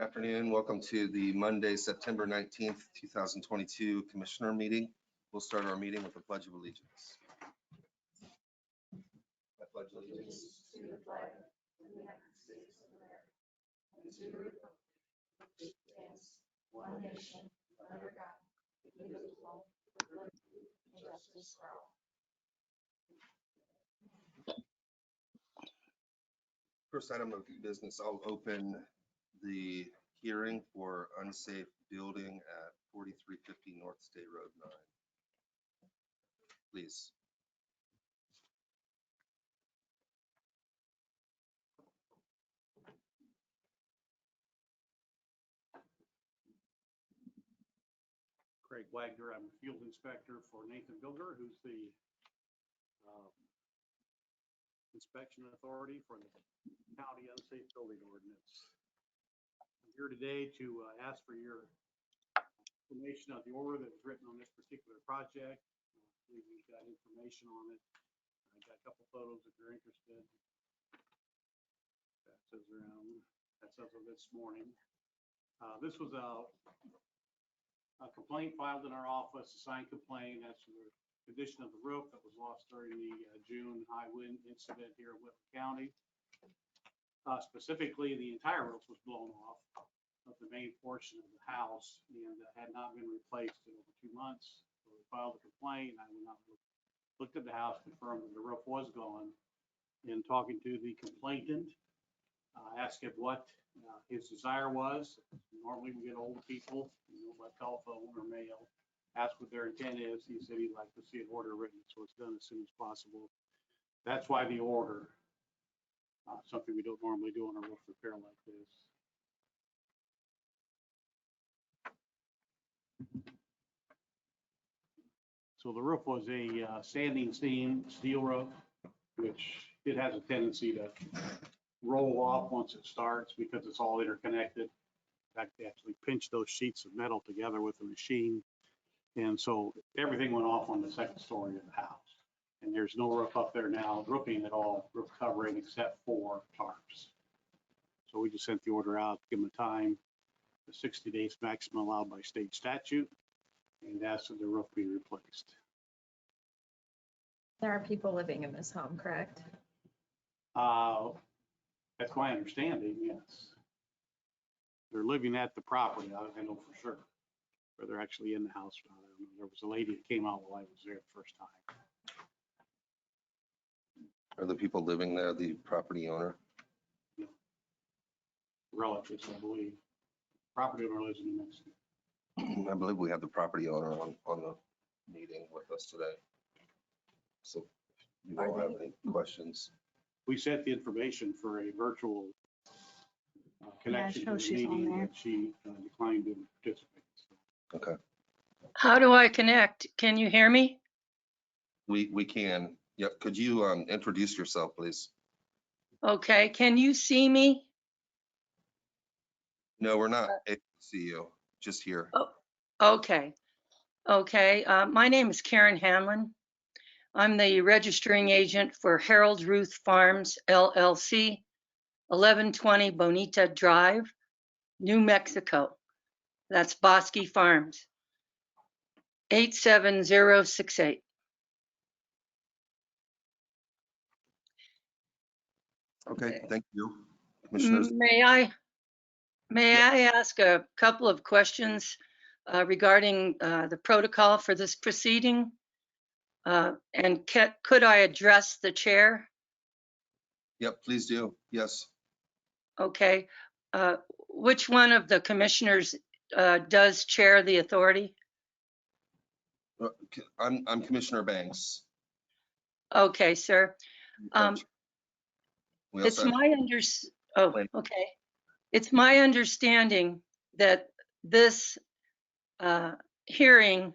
Afternoon. Welcome to the Monday, September 19th, 2022 Commissioner meeting. We'll start our meeting with the Pledge of Allegiance. I pledge allegiance to the flag of the United States of America and to the republic which stands one nation under God, indivisible, with liberty and justice for all. First item of business, I'll open the hearing for unsafe building at 4350 North State Road 9. Please. Craig Wagner, I'm a field inspector for Nathan Bilger, who's the inspection authority for the county unsafe building ordinance. I'm here today to ask for your information on the order that was written on this particular project. I believe we've got information on it. I got a couple photos if you're interested. That's as of this morning. This was a complaint filed in our office, a signed complaint. That's the condition of the roof that was lost during the June high wind incident here in Whitley County. Specifically, the entire roof was blown off of the main portion of the house and had not been replaced in over 2 months. So we filed a complaint. I went out and looked at the house, confirmed that the roof was gone. In talking to the complainant, asked him what his desire was. Normally we get older people, by telephone or mail, ask what their intent is. He said he'd like to see an order written, so it's done as soon as possible. That's why the order, something we don't normally do on a roof repair like this. So the roof was a standing seam steel roof, which it has a tendency to roll off once it starts because it's all interconnected. In fact, they actually pinch those sheets of metal together with the machine. And so everything went off on the second story of the house. And there's no roof up there now, roofing at all, roof covering except for tarps. So we just sent the order out, give them a time, the 60 days maximum allowed by state statute, and asked that the roof be replaced. There are people living in this home, correct? That's my understanding, yes. They're living at the property, I know for sure. Or they're actually in the house. I don't know. There was a lady that came out while I was there the first time. Are the people living there the property owner? No. Relatives, I believe. Property owner lives in New Mexico. I believe we have the property owner on the meeting with us today. So if you all have any questions. We sent the information for a virtual connection to the she's on meeting, there. but she declined to participate. So. Okay. How do I connect? Can you hear me? We can. Yep. Could you introduce yourself, please? Okay, can you see me? No, we're not able to see you. Just here. Okay. My name is Karen Hanlon. I'm the registering agent for Harold Ruth Farms, LLC, 1120 Bonita Drive, New Mexico. That's Bosque Farms, 87068. Okay, thank you. Commissioners. May I ask a couple of questions regarding the protocol for this proceeding? And could I address the chair? Yep, please do. Yes. Okay. Which one of the commissioners does chair the authority? I'm Commissioner Banks. Okay, sir. We It's also have okay. It's my understanding that this hearing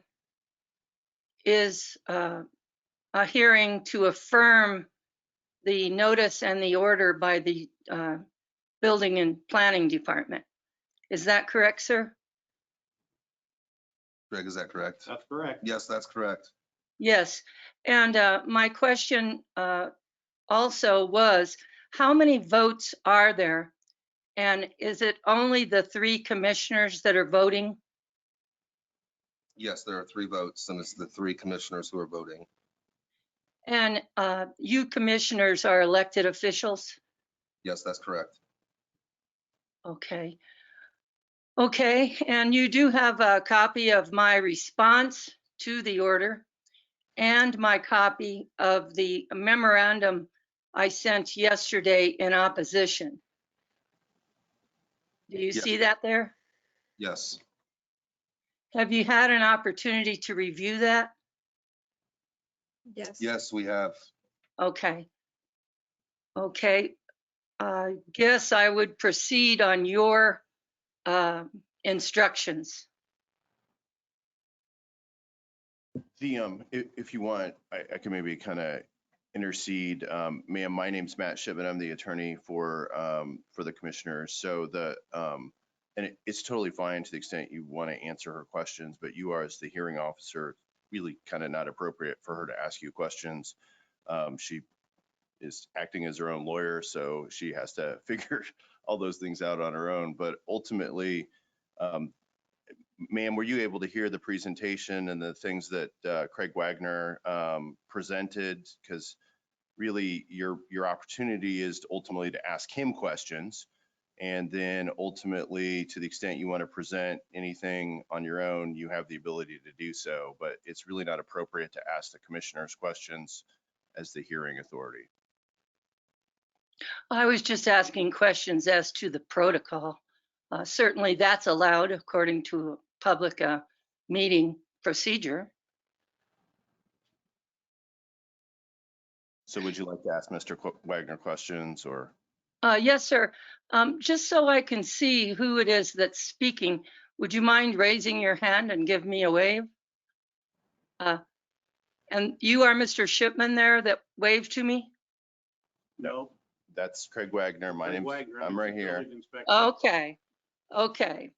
is a hearing to affirm the notice and the order by the Building and Planning Department. Is that correct, sir? Greg, is that correct? That's correct. Yes, that's correct. Yes. And my question also was, how many votes are there And is it only the 3 commissioners that are voting? Yes, there are 3 votes, and it's the 3 commissioners who are voting. And you commissioners are elected officials? Yes, that's correct. Okay. Okay, and you do have a copy of my response to the order and my copy of the memorandum I sent yesterday in opposition. Do you Yes. see that there? Yes, Have you had an opportunity to review that? Yes. yes, we have. Okay. Okay. Guess I would proceed on your instructions. If you want, I can maybe kind of intercede. Ma'am, my name's Matt Shipman. I'm the attorney for the commissioners. So and it's totally fine to the extent you want to answer her questions, but you are, as the hearing officer, really kind of not appropriate for her to ask you questions. She is acting as her own lawyer, so she has to figure all those things out on her own. But ultimately, ma'am, were you able to hear the presentation and the things that Craig Wagner presented? Because really your opportunity is ultimately to ask him questions. And then ultimately, to the extent you want to present anything on your own, you have the ability to do so. But it's really not appropriate to ask the commissioners questions as the hearing authority. I was just asking questions as to the protocol. Certainly that's allowed according to public meeting procedure. So would you like to ask Mr. Wagner questions or? Yes, sir. Just so I can see who it is that's speaking, would you mind raising your hand and give me a wave? And you are Mr. Shipman there that waved to me? No. That's Craig Wagner. My Craig name's, Wagner, I'm right the here. building inspector. Okay, okay.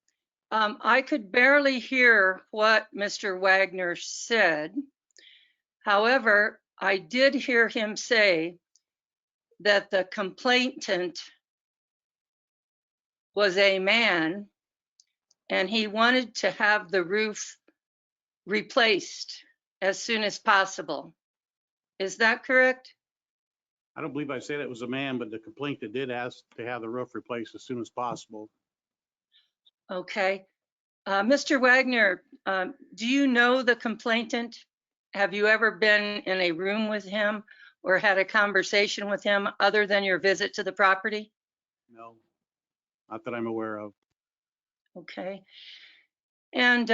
I could barely hear what Mr. Wagner said. However, I did hear him say that the complainant was a man and he wanted to have the roof replaced as soon as possible. Is that correct? I don't believe I said it was a man, but the complainant did ask to have the roof replaced as soon as possible. Okay. Mr. Wagner, do you know the complainant? Have you ever been in a room with him or had a conversation with him other than your visit to the property? No, not that I'm aware of. Okay. And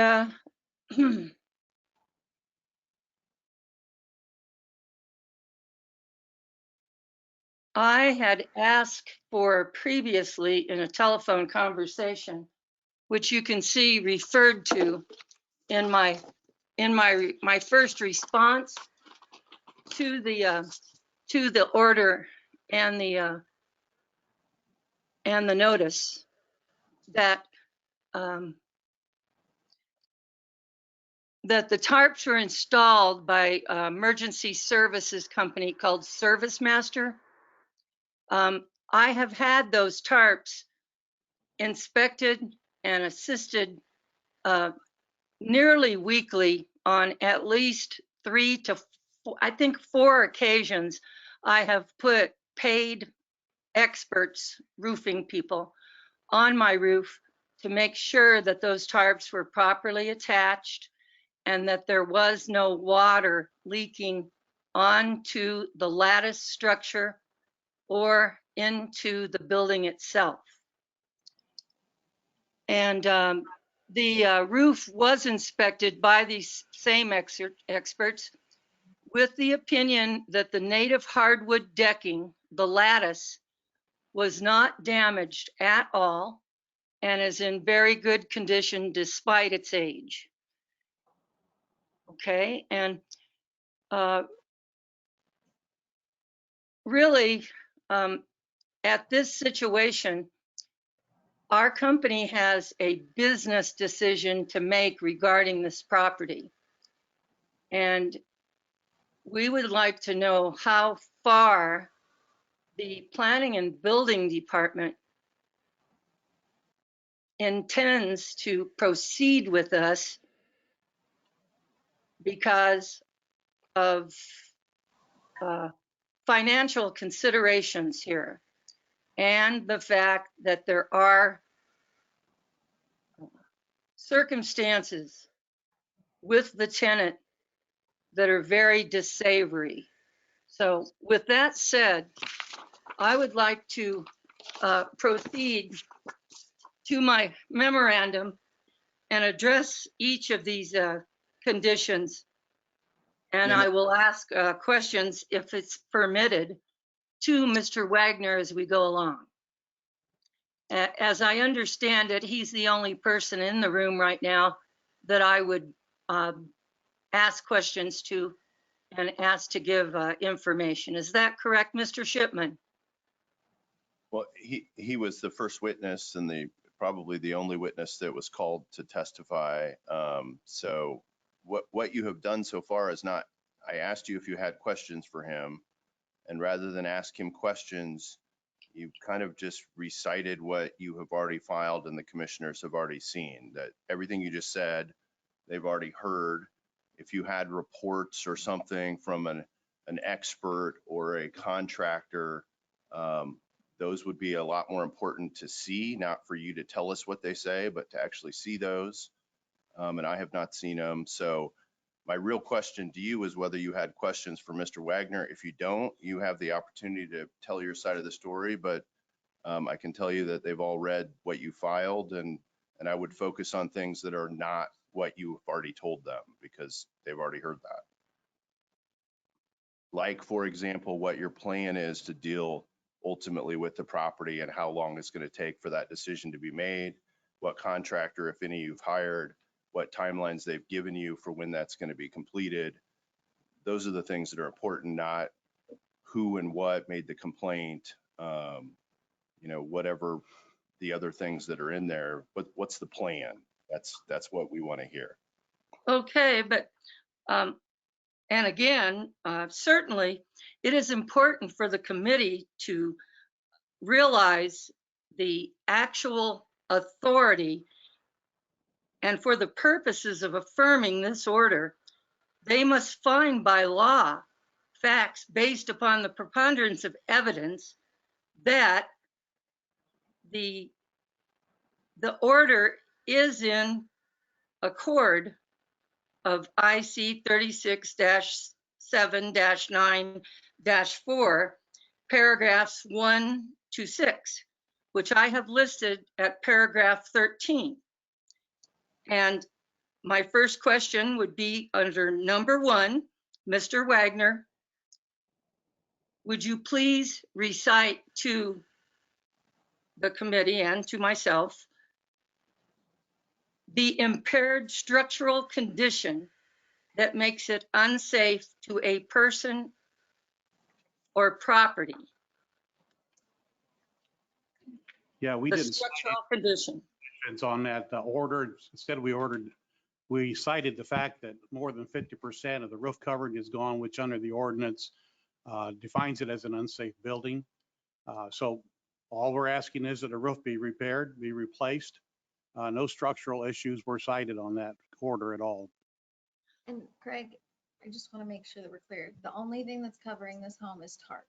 I had asked for previously in a telephone conversation, which you can see referred to in my first response to the order and the notice that that the tarps were installed by emergency services company called Service Master. I have had those tarps inspected and assisted nearly weekly on at least 3 to 4, I think 4 occasions. I have put paid experts, roofing people, on my roof to make sure that those tarps were properly attached and that there was no water leaking onto the lattice structure or into the building itself. And the roof was inspected by these same experts with the opinion that the native hardwood decking, the lattice, was not damaged at all and is in very good condition despite its age. Okay, and really, at this situation, our company has a business decision to make regarding this property. And we would like to know how far the planning and building department intends to proceed with us because of financial considerations here and the fact that there are circumstances with the tenant that are very dissavory. So with that said, I would like to proceed to my memorandum and address each of these conditions. And I will ask questions, if it's permitted, to Mr. Wagner as we go along. As I understand it, he's the only person in the room right now that I would ask questions to and ask to give information. Is that correct, Mr. Shipman? Well, he was the first witness and probably the only witness that was called to testify. So what you have done so far is not, I asked you if you had questions for him, and rather than ask him questions, you kind of just recited what you have already filed and the commissioners have already seen. That everything you just said, they've already heard. If you had reports or something from an expert or a contractor, those would be a lot more important to see, not for you to tell us what they say, but to actually see those. And I have not seen them. So my real question to you is whether you had questions for Mr. Wagner. If you don't, you have the opportunity to tell your side of the story, but I can tell you that they've all read what you filed, and I would focus on things that are not what you've already told them, because they've already heard that. Like, for example, what your plan is to deal ultimately with the property and how long it's going to take for that decision to be made, what contractor, if any, you've hired, what timelines they've given you for when that's going to be completed. Those are the things that are important, not who and what made the complaint, whatever the other things that are in there. But what's the plan? That's what we want to hear. Okay, but and again, certainly it is important for the committee to realize the actual authority, and for the purposes of affirming this order, they must find by law facts based upon the preponderance of evidence that the order is in accord of IC 36-7-9-4, paragraphs 1 to 6, which I have listed at paragraph 13. And my first question would be under number 1, Mr. Wagner, would you please recite to the committee and to myself the impaired structural condition that makes it unsafe to a person or property? Yeah, we The didn't structural condition. cite on that order. Instead, we cited the fact that more than 50% of the roof coverage is gone, which under the ordinance defines it as an unsafe building. So all we're asking is that a roof be repaired, be replaced. No structural issues were cited on that order at all. And Craig, I just want to make sure that we're clear. The only thing that's covering this home is tarp.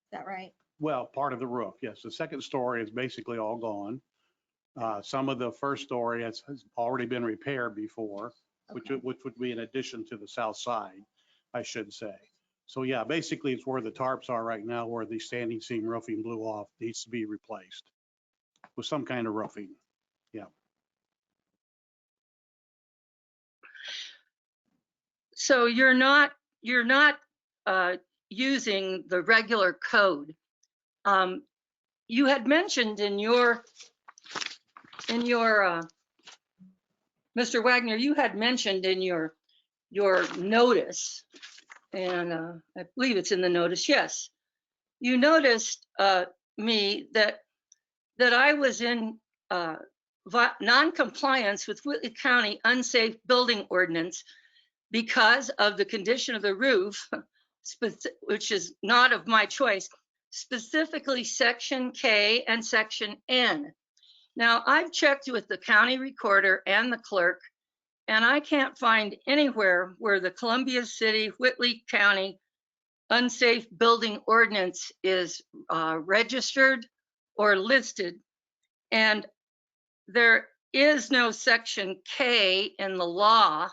Is that right? Well, part of the roof, yes. The second story is basically all gone. Some of the first story has already been repaired before, Okay. which would be in addition to the south side, I should say. So yeah, basically it's where the tarps are right now, where the standing seam roofing blew off, needs to be replaced with some kind of roofing. Yeah. So you're not using the regular code. You had mentioned in your Mr. Wagner, you had mentioned in your notice, and I believe it's in the notice. Yes, you noticed me that I was in non-compliance with Whitley County unsafe building ordinance because of the condition of the roof, which is not of my choice, specifically section K and section N. Now, I've checked with the county recorder and the clerk, and I can't find anywhere where the Columbia City, Whitley County unsafe building ordinance is registered or listed. And there is no section K in the law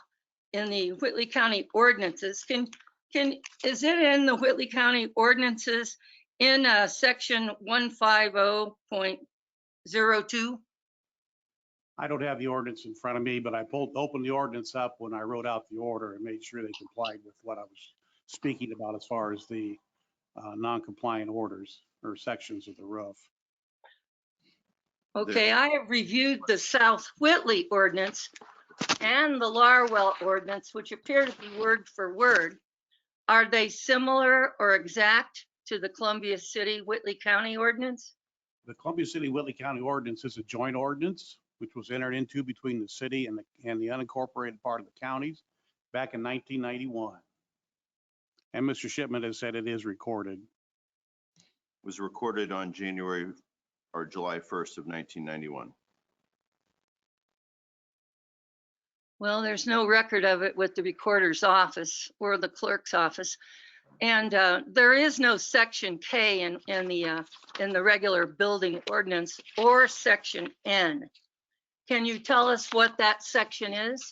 in the Whitley County ordinances. Is it in the Whitley County ordinances in section 150.02? I don't have the ordinance in front of me, but I opened the ordinance up when I wrote out the order and made sure they complied with what I was speaking about as far as the non-compliant orders or sections of the roof. Okay, I have reviewed the South Whitley ordinance and the Larwell ordinance, which appear to be word for word. Are they similar or exact to the Columbia City, Whitley County ordinance? The Columbia City Whitley County ordinance is a joint ordinance, which was entered into between the city and the unincorporated part of the counties back in 1991. And Mr. Shipman has said it is recorded. Was recorded on January or July 1st of 1991. Well, there's no record of it with the recorder's office or the clerk's office. And there is no section K in the regular building ordinance or section N. Can you tell us what that section is?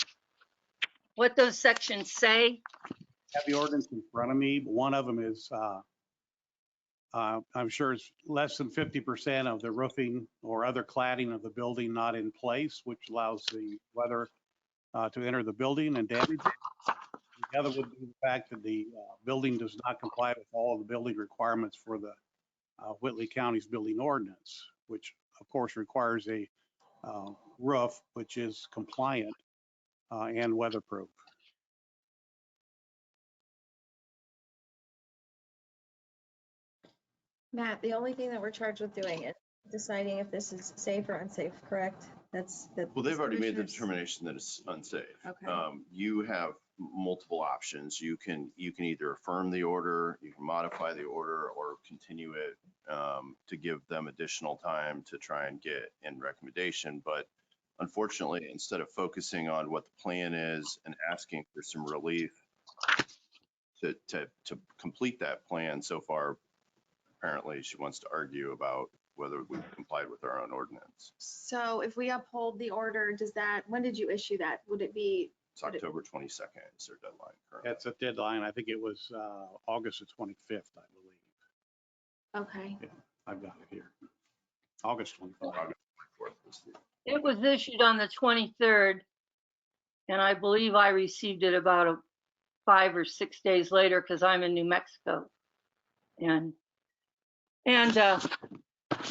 What those sections say? I have the ordinance in front of me, but one of them is, I'm sure it's less than 50% of the roofing or other cladding of the building not in place, which allows the weather to enter the building and damage it. The other would be the fact that the building does not comply with all of the building requirements for the Whitley County's building ordinance, which of course requires a roof which is compliant and weatherproof. Matt, the only thing that we're charged with doing is deciding if this is safe or unsafe, correct? Well, they've already made the commissioners- determination that it's unsafe. Okay. You have multiple options. You can either affirm the order, you can modify the order, or continue it to give them additional time to try and get in recommendation. But unfortunately, instead of focusing on what the plan is and asking for some relief to complete that plan, so far, apparently she wants to argue about whether we've complied with our own ordinance. So if we uphold the order, when did you issue that? Would it be, It's October 22nd is their deadline currently. That's a deadline. I think it was August the 25th, I believe. okay. I've got it here. August 25th. August 24th was the- It was issued on the 23rd, and I believe I received it about 5 or 6 days later because I'm in New Mexico. And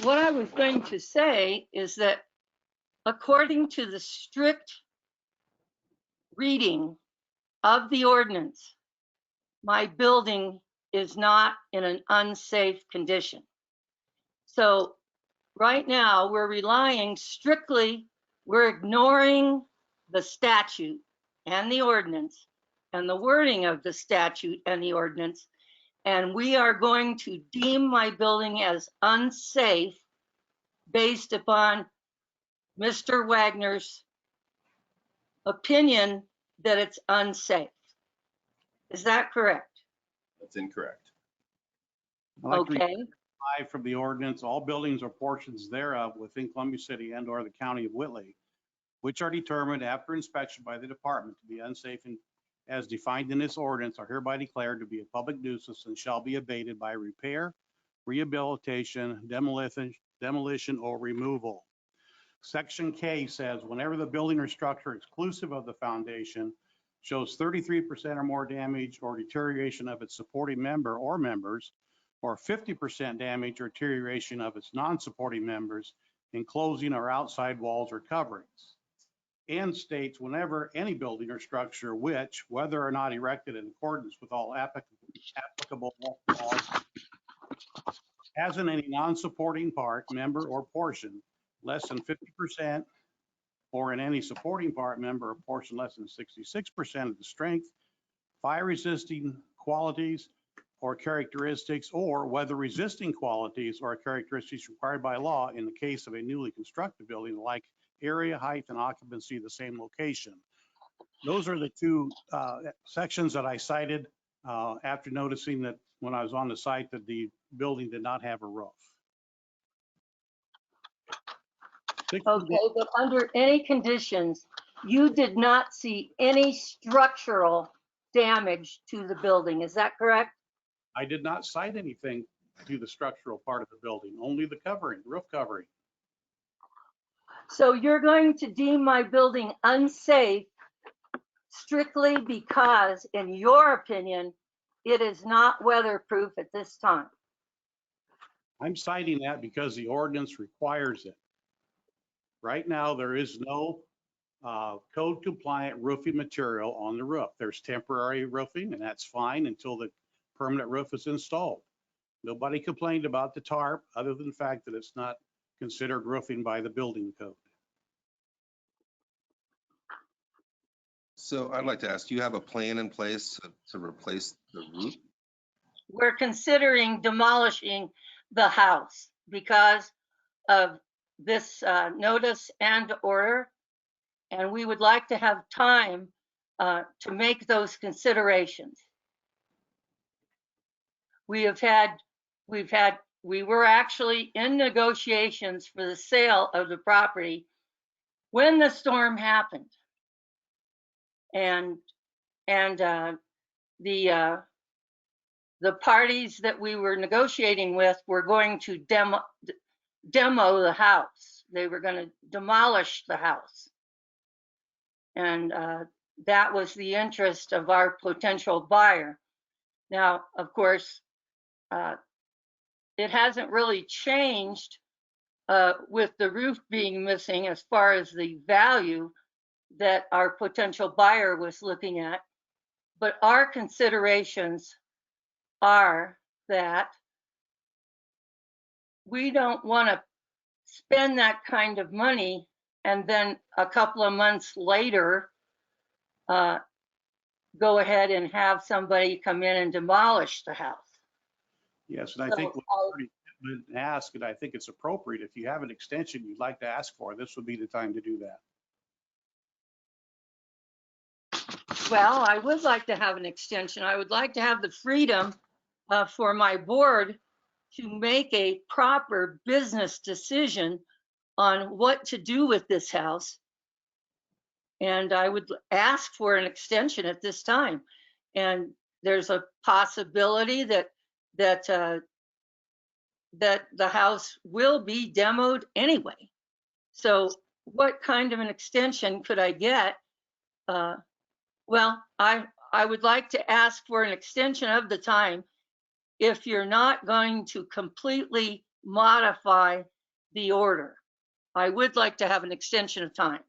what I was going to say is that according to the strict reading of the ordinance, my building is not in an unsafe condition. So right now we're ignoring the statute and the ordinance and the wording of the statute and the ordinance. And we are going to deem my building as unsafe based upon Mr. Wagner's opinion that it's unsafe. Is that correct? That's incorrect. I'd like to read Okay, 5 from the ordinance, all buildings or portions thereof within Columbia City and or the county of Whitley, which are determined after inspection by the department to be unsafe and as defined in this ordinance are hereby declared to be a public nuisance and shall be abated by repair, rehabilitation, demolition or removal. Section K says whenever the building or structure exclusive of the foundation shows 33% or more damage or deterioration of its supporting member or members, or 50% damage or deterioration of its non-supporting members, enclosing or outside walls or coverings. And states whenever any building or structure which, whether or not erected in accordance with all applicable laws, has in any non-supporting part, member or portion less than 50%, or in any supporting part, member or portion less than 66% of the strength, fire resisting qualities, or characteristics or weather resisting qualities or characteristics required by law in the case of a newly constructed building like area, height, and occupancy of the same location. Those are the two sections that I cited after noticing that when I was on the site that the building did not have a roof. Okay, but under any conditions, you did not see any structural damage to the building. Is that correct? I did not cite anything to the structural part of the building, only the covering, roof covering. So you're going to deem my building unsafe strictly because, in your opinion, it is not weatherproof at this time. I'm citing that because the ordinance requires it. Right now, there is no code compliant roofing material on the roof. There's temporary roofing, and that's fine until the permanent roof is installed. Nobody complained about the tarp other than the fact that it's not considered roofing by the building code. So I'd like to ask, do you have a plan in place to replace the roof? We're considering demolishing the house because of this notice and order. And we would like to have time to make those considerations. We were actually in negotiations for the sale of the property when the storm happened. And the parties that we were negotiating with were going to demo the house. They were going to demolish the house. And that was the interest of our potential buyer. Now, of course, it hasn't really changed with the roof being missing as far as the value that our potential buyer was looking at. But our considerations are that we don't want to spend that kind of money and then a couple of months later go ahead and have somebody come in and demolish the house. Yes, and I think what already been asked, and I think it's appropriate, if you have an extension you'd like to ask for, this would be the time to do that. Well, I would like to have an extension. I would like to have the freedom for my board to make a proper business decision on what to do with this house. And I would ask for an extension at this time. And there's a possibility that the house will be demoed anyway. So what kind of an extension could I get? Well, I would like to ask for an extension of the time if you're not going to completely modify the order. I would like to have an extension of time.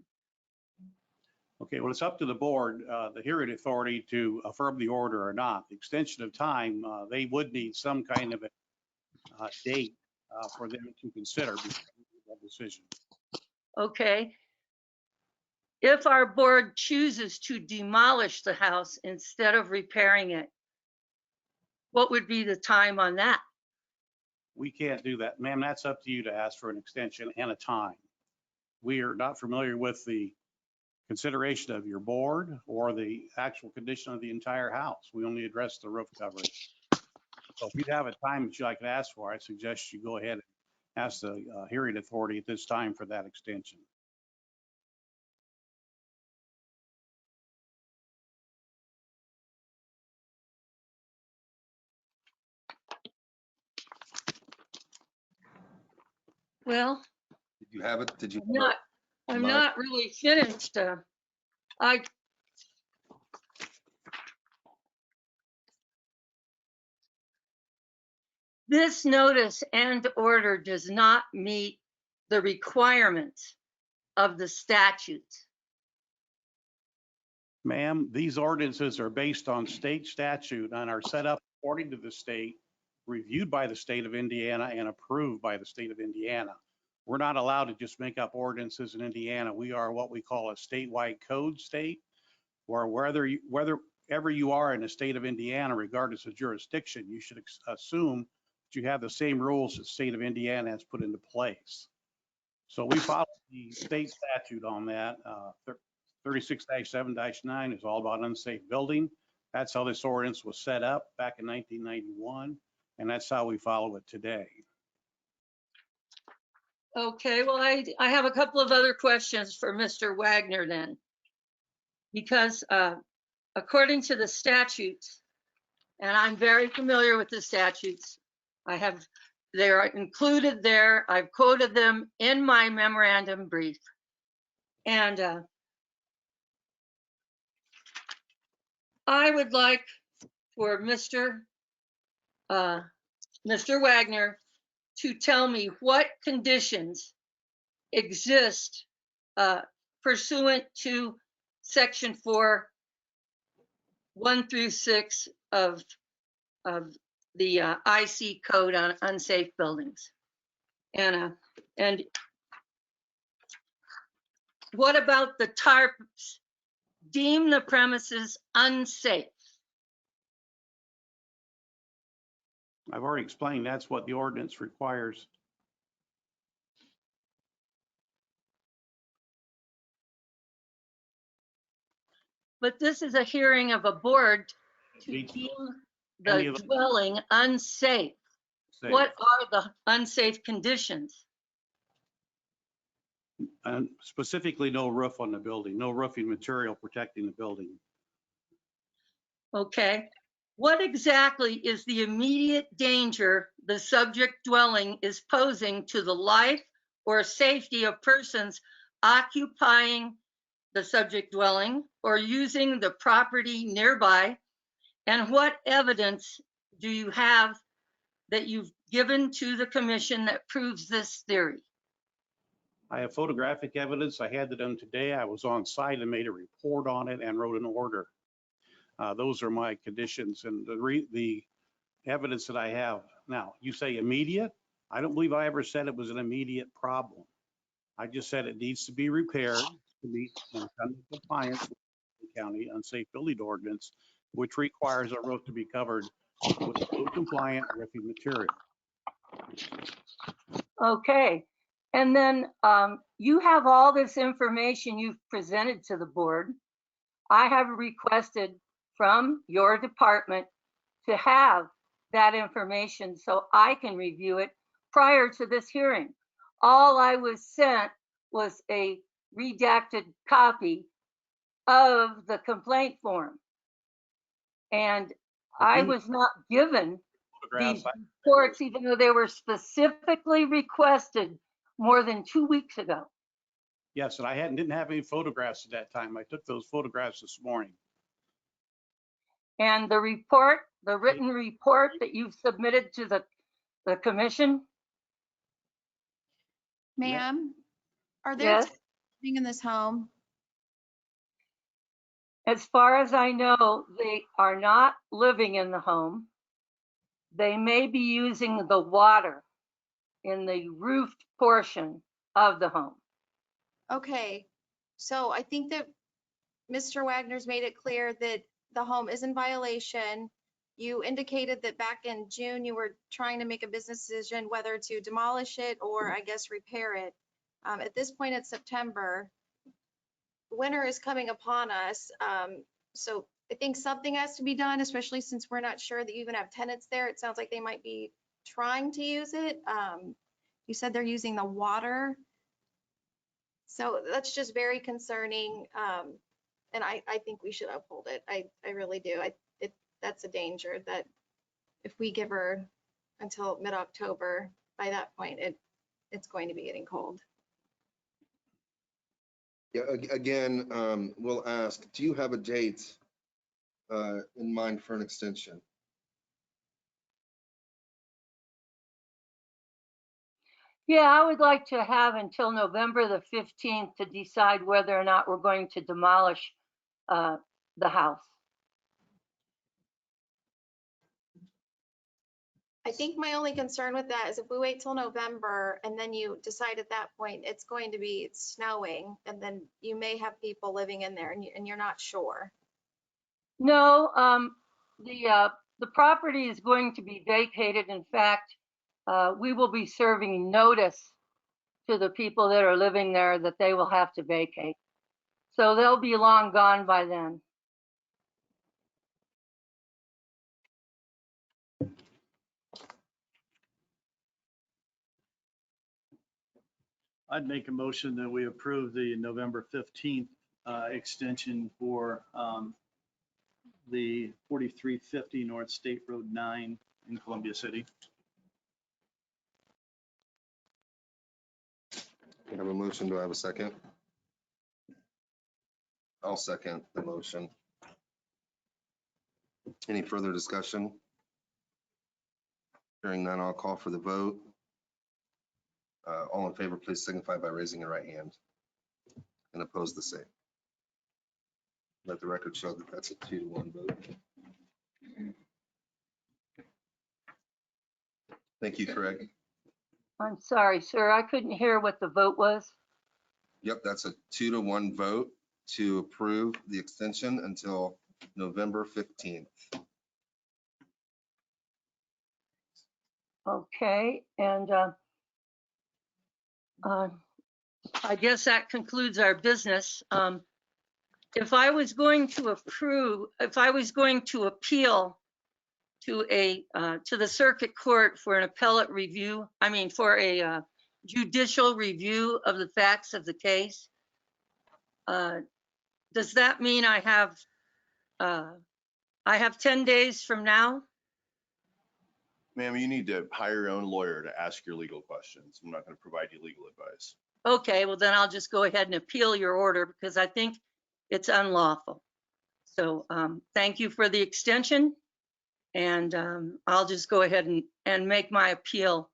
Okay, well, it's up to the board, the hearing authority, to affirm the order or not. The extension of time, they would need some kind of a date for them to consider that decision. Okay. If our board chooses to demolish the house instead of repairing it, what would be the time on that? We can't do that. Ma'am, that's up to you to ask for an extension and a time. We are not familiar with the consideration of your board or the actual condition of the entire house. We only address the roof coverage. So if you have a time that you'd like to ask for, I suggest you go ahead and ask the hearing authority at this time for that extension. Well, Did you have it? Did you? I'm not really finished. This notice and order does not meet the requirements of the statutes. Ma'am, these ordinances are based on state statute and are set up according to the state, reviewed by the state of Indiana and approved by the state of Indiana. We're not allowed to just make up ordinances in Indiana. We are what we call a statewide code state, where whether wherever you are in the state of Indiana, regardless of jurisdiction, you should assume that you have the same rules that the state of Indiana has put into place. So we follow the state statute on that. 36-7-9 is all about unsafe building. That's how this ordinance was set up back in 1991, and that's how we follow it today. Okay, well, I have a couple of other questions for Mr. Wagner then. Because according to the statutes, and I'm very familiar with the statutes, they are included there. I've quoted them in my memorandum brief. And I would like for Mr. Wagner to tell me what conditions exist pursuant to Section 4, 1 through 6 of the IC code on unsafe buildings. And what about the tarps? Deem the premises unsafe. I've already explained that's what the ordinance requires. But this is a hearing of a board to Needs- deem any the of the- dwelling unsafe. Safe. What are the unsafe conditions? And specifically, no roof on the building, no roofing material protecting the building. Okay. What exactly is the immediate danger the subject dwelling is posing to the life or safety of persons occupying the subject dwelling or using the property nearby? And what evidence do you have that you've given to the commission that proves this theory? I have photographic evidence. I had it done today. I was on site and made a report on it and wrote an order. Those are my conditions and the evidence that I have. Now, you say immediate? I don't believe I ever said it was an immediate problem. I just said it needs to be repaired to meet and come in compliance with the county unsafe building ordinance, which requires a roof to be covered with code compliant roofing material. Okay. And then you have all this information you've presented to the board. I have requested from your department to have that information so I can review it prior to this hearing. All I was sent was a redacted copy of the complaint form. And I was not given these reports, even though they were specifically requested more than 2 weeks ago. Yes, and I didn't have any photographs at that time. I took those photographs this morning. And the report, the written report that you've submitted to the commission? Ma'am, are there Yes. tenants living in this home? As far as I know, they are not living in the home. They may be using the water in the roofed portion of the home. Okay, so I think that Mr. Wagner's made it clear that the home is in violation. You indicated that back in June, you were trying to make a business decision whether to demolish it or I guess repair it. At this point, it's September. Winter is coming upon us. So I think something has to be done, especially since we're not sure that you even have tenants there. It sounds like they might be trying to use it. You said they're using the water. So that's just very concerning. And I think we should uphold it. I really do. That's a danger that if we give her until mid-October, by that point, it's going to be getting cold. Yeah, again, we'll ask, do you have a date in mind for an extension? Yeah, I would like to have until November the 15th to decide whether or not we're going to demolish the house. I think my only concern with that is if we wait till November and then you decide at that point it's going to be snowing, and then you may have people living in there and you're not sure. No, the property is going to be vacated. In fact, we will be serving notice to the people that are living there that they will have to vacate. So they'll be long gone by then. I'd make a motion that we approve the November 15th extension for the 4350 North State Road 9 in Columbia City. I have a motion. Do I have a second? I'll second the motion. Any further discussion? Hearing none, I'll call for the vote. All in favor, please signify by raising your right hand. And oppose the same. Let the record show that that's a 2-1 vote. Thank you, Craig. I'm sorry, sir, I couldn't hear what the vote was. Yep, that's a 2-1 vote to approve the extension until November 15th. Okay, and I guess that concludes our business. If I was going to appeal to the circuit court for an appellate review, for a judicial review of the facts of the case, does that mean I have 10 days from now? Ma'am, you need to hire your own lawyer to ask your legal questions. I'm not going to provide you legal advice. Okay, well then I'll just go ahead and appeal your order because I think it's unlawful. So thank you for the extension. And I'll just go ahead and make my appeal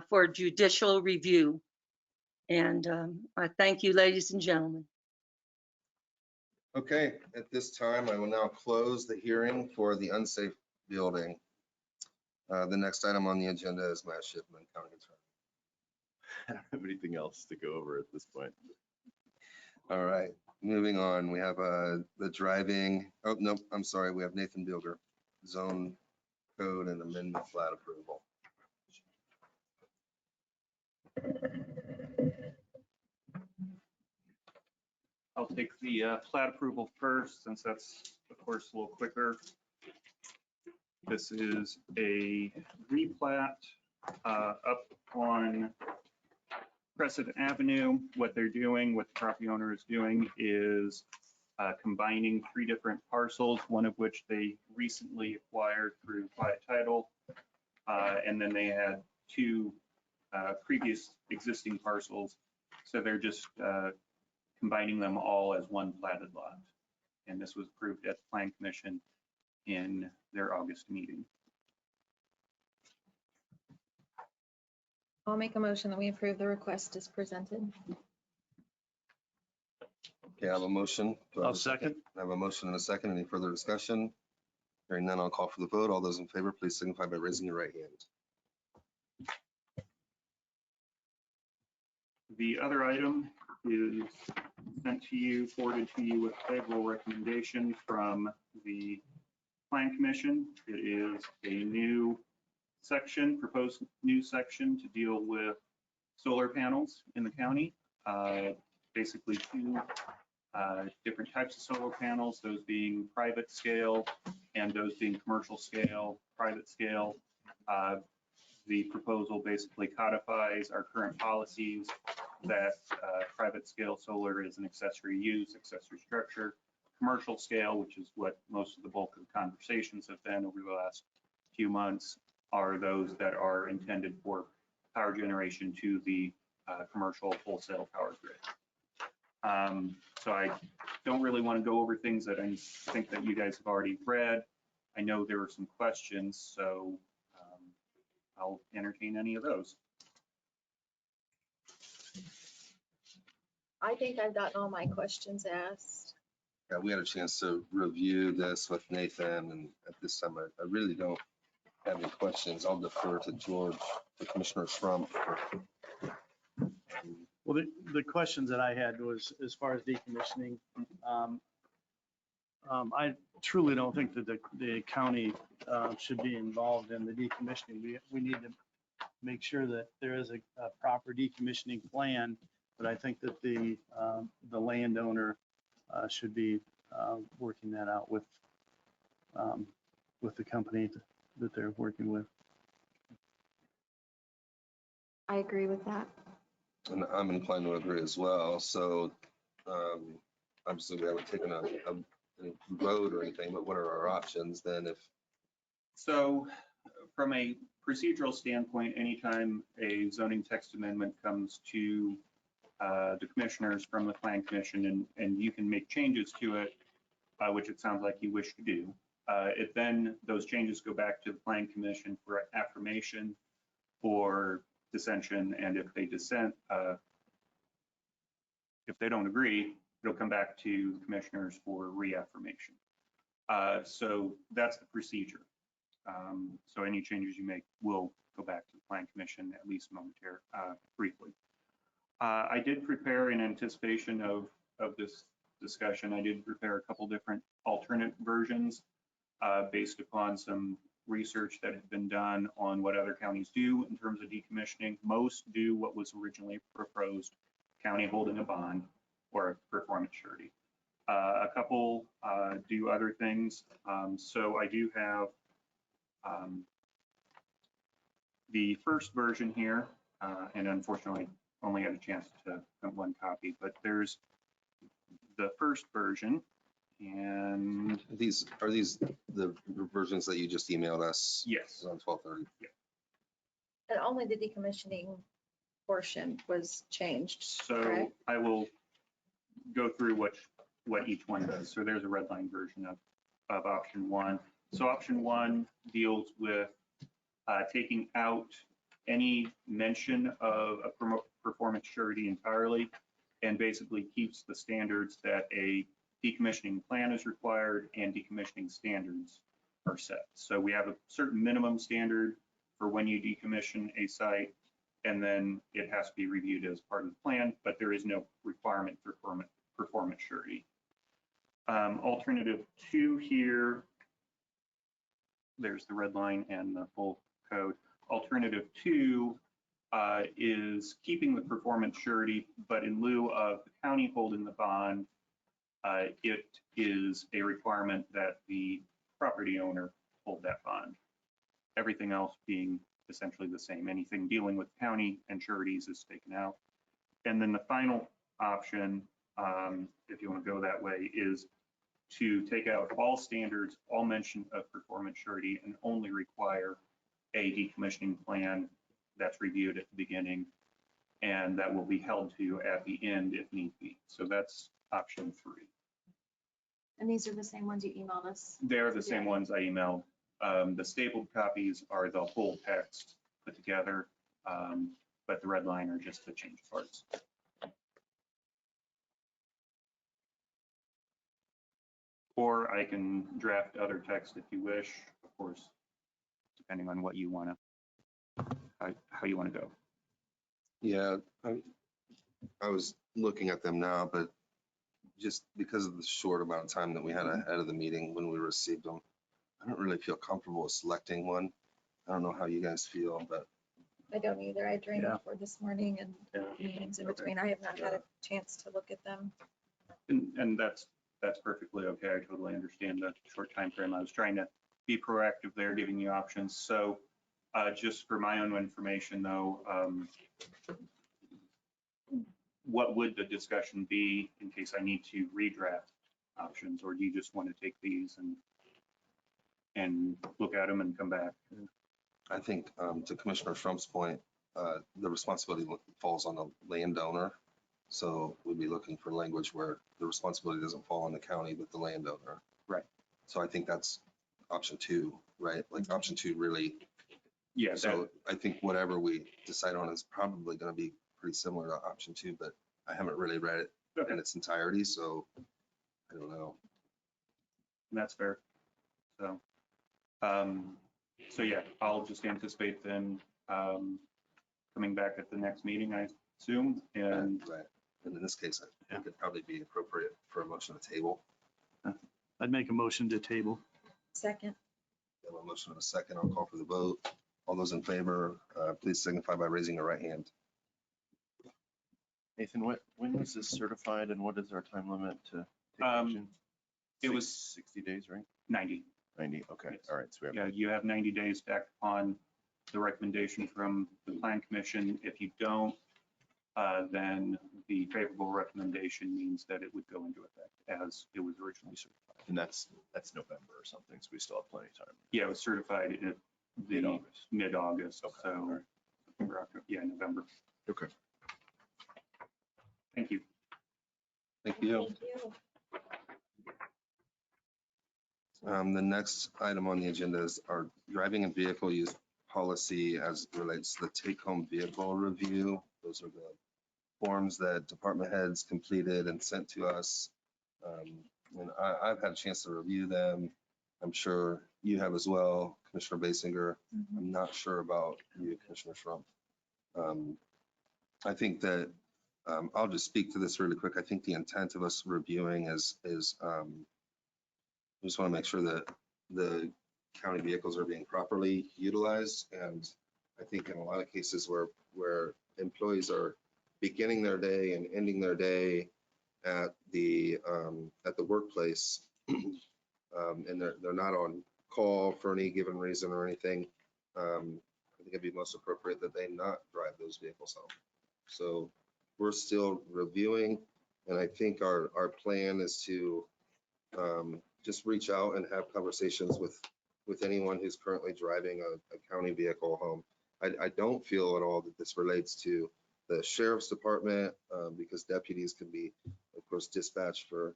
for judicial review. And I thank you, ladies and gentlemen. Okay, at this time, I will now close the hearing for the unsafe building. The next item on the agenda is Matt Shipman, County Attorney. I don't have anything else to go over at this point. All right, moving on. We have the driving. Oh, no, I'm sorry. We have Nathan Bilger, zone code and amendment flat approval. I'll take the plat approval first, since that's, of course, a little quicker. This is a replat up on Crescent Avenue. What they're doing, what the property owner is doing is combining 3 different parcels, one of which they recently acquired through Plat title. And then they had 2 previous existing parcels. So they're just combining them all as one platted lot. And this was approved at the Plan Commission in their August meeting. I'll make a motion that we approve the request as presented. Okay, I have a motion. Do I have I'll a second. I have a motion and a second. Any further discussion? Hearing none, I'll call for the vote. All those in favor, please signify by raising your right hand. The other item is sent to you, forwarded to you with favorable recommendation from the Plan Commission. It is a new section, proposed new section to deal with solar panels in the county. Basically 2 different types of solar panels, those being private scale and those being commercial scale. Private scale, the proposal basically codifies our current policies that private scale solar is an accessory use, accessory structure. Commercial scale, which is what most of the bulk of the conversations have been over the last few months, are those that are intended for power generation to the commercial wholesale power grid. So I don't really want to go over things that I think that you guys have already read. I know there were some questions, so I'll entertain any of those. I think I've gotten all my questions asked. Yeah, we had a chance to review this with Nathan, and at this time, I really don't have any questions. I'll defer to George, to Commissioner Trump. Well, the questions that I had was as far as decommissioning. I truly don't think that the county should be involved in the decommissioning. We need to make sure that there is a proper decommissioning plan, but I think that the landowner should be working that out with the company that they're working with. I agree with that. And I'm inclined to agree as well. So obviously we haven't taken a vote or anything, but what are our options then if, So from a procedural standpoint, anytime a zoning text amendment comes to the commissioners from the plan commission and you can make changes to it, which it sounds like you wish to do, it then those changes go back to the plan commission for affirmation or dissension. And if they dissent, if they don't agree, it'll come back to the commissioners for reaffirmation. So that's the procedure. So any changes you make will go back to the plan commission, at least momentarily, briefly. I did prepare in anticipation of this discussion. I did prepare a couple different alternate versions based upon some research that had been done on what other counties do in terms of decommissioning. Most do what was originally proposed, county holding a bond or a performance surety. A couple do other things. So I do have the first version here, and unfortunately only had a chance to print one copy, but there's the first version. And are these the versions that you just emailed us? yes, On 12:30. And only the decommissioning portion was changed, so correct? I will go through what each one does. So there's a red line version of option one. So option one deals with taking out any mention of a performance surety entirely, and basically keeps the standards that a decommissioning plan is required and decommissioning standards are set. So we have a certain minimum standard for when you decommission a site, and then it has to be reviewed as part of the plan, but there is no requirement for performance surety. Alternative two here, there's the red line and the full code. Alternative two is keeping the performance surety, but in lieu of the county holding the bond, it is a requirement that the property owner hold that bond. Everything else being essentially the same. Anything dealing with county and sureties is taken out. And then the final option, if you want to go that way, is to take out all standards, all mention of performance surety, and only require a decommissioning plan that's reviewed at the beginning and that will be held to at the end if need be. So that's option three. And these are the same ones you emailed us? They're the same ones I emailed. The stapled copies are the whole text put together, but the red line are just the changed parts. Or I can draft other text if you wish, of course, depending on what you want to, how you want to go. Yeah, I was looking at them now, but just because of the short amount of time that we had ahead of the meeting when we received them, I don't really feel comfortable with selecting one. I don't know how you guys feel, but. I don't either. I drained Yeah. before this morning and meetings in between. I have not had a chance to look at them. And that's perfectly okay. I totally understand the short time frame. I was trying to be proactive there, giving you options. So just for my own information though, what would the discussion be in case I need to redraft options, or do you just want to take these and look at them and come back? I think to Commissioner Trump's point, the responsibility falls on the landowner. So we'd be looking for language where the responsibility doesn't fall on the county, but the landowner. Right. So I think that's option two, right? Like option two really. Yeah. So I think whatever we decide on is probably going to be pretty similar to option two, but I haven't really read it Okay. in its entirety. So I don't know. That's fair. So, so yeah, I'll just anticipate then coming back at the next meeting, I assume. And Right. And in this case, I think it'd probably be appropriate for a motion to table. I'd make a motion to table. Second. We have a motion and a second. I'll call for the vote. All those in favor, please signify by raising your right hand. Nathan, when is this certified and what is our time limit to take Um, action? it was- 60 days, right? 90. 90, okay, Yes. all right. So we Yeah, have, you have 90 days to act upon the recommendation from the plan commission. If you don't, then the favorable recommendation means that it would go into effect as it was originally certified. and that's November or something, so we still have plenty of time. Yeah, it was certified in Mid-August. mid-August, Okay, so, all right. September, October, yeah, November. Okay. Thank you. Thank you. Thank you. The next item on the agenda is our driving and vehicle use policy as it relates to the take-home vehicle review. Those are the forms that department heads completed and sent to us. And I've had a chance to review them. I'm sure you have as well, Commissioner Basinger. I'm not sure about you, Commissioner Schrum. I think that, I'll just speak to this really quick. I think the intent of us reviewing is we just want to make sure that the county vehicles are being properly utilized. And I think in a lot of cases where employees are beginning their day and ending their day at the workplace, and they're not on call for any given reason or anything, I think it'd be most appropriate that they not drive those vehicles home. So we're still reviewing, and I think our plan is to just reach out and have conversations with anyone who's currently driving a county vehicle home. I don't feel at all that this relates to the sheriff's department, because deputies can be, of course, dispatched for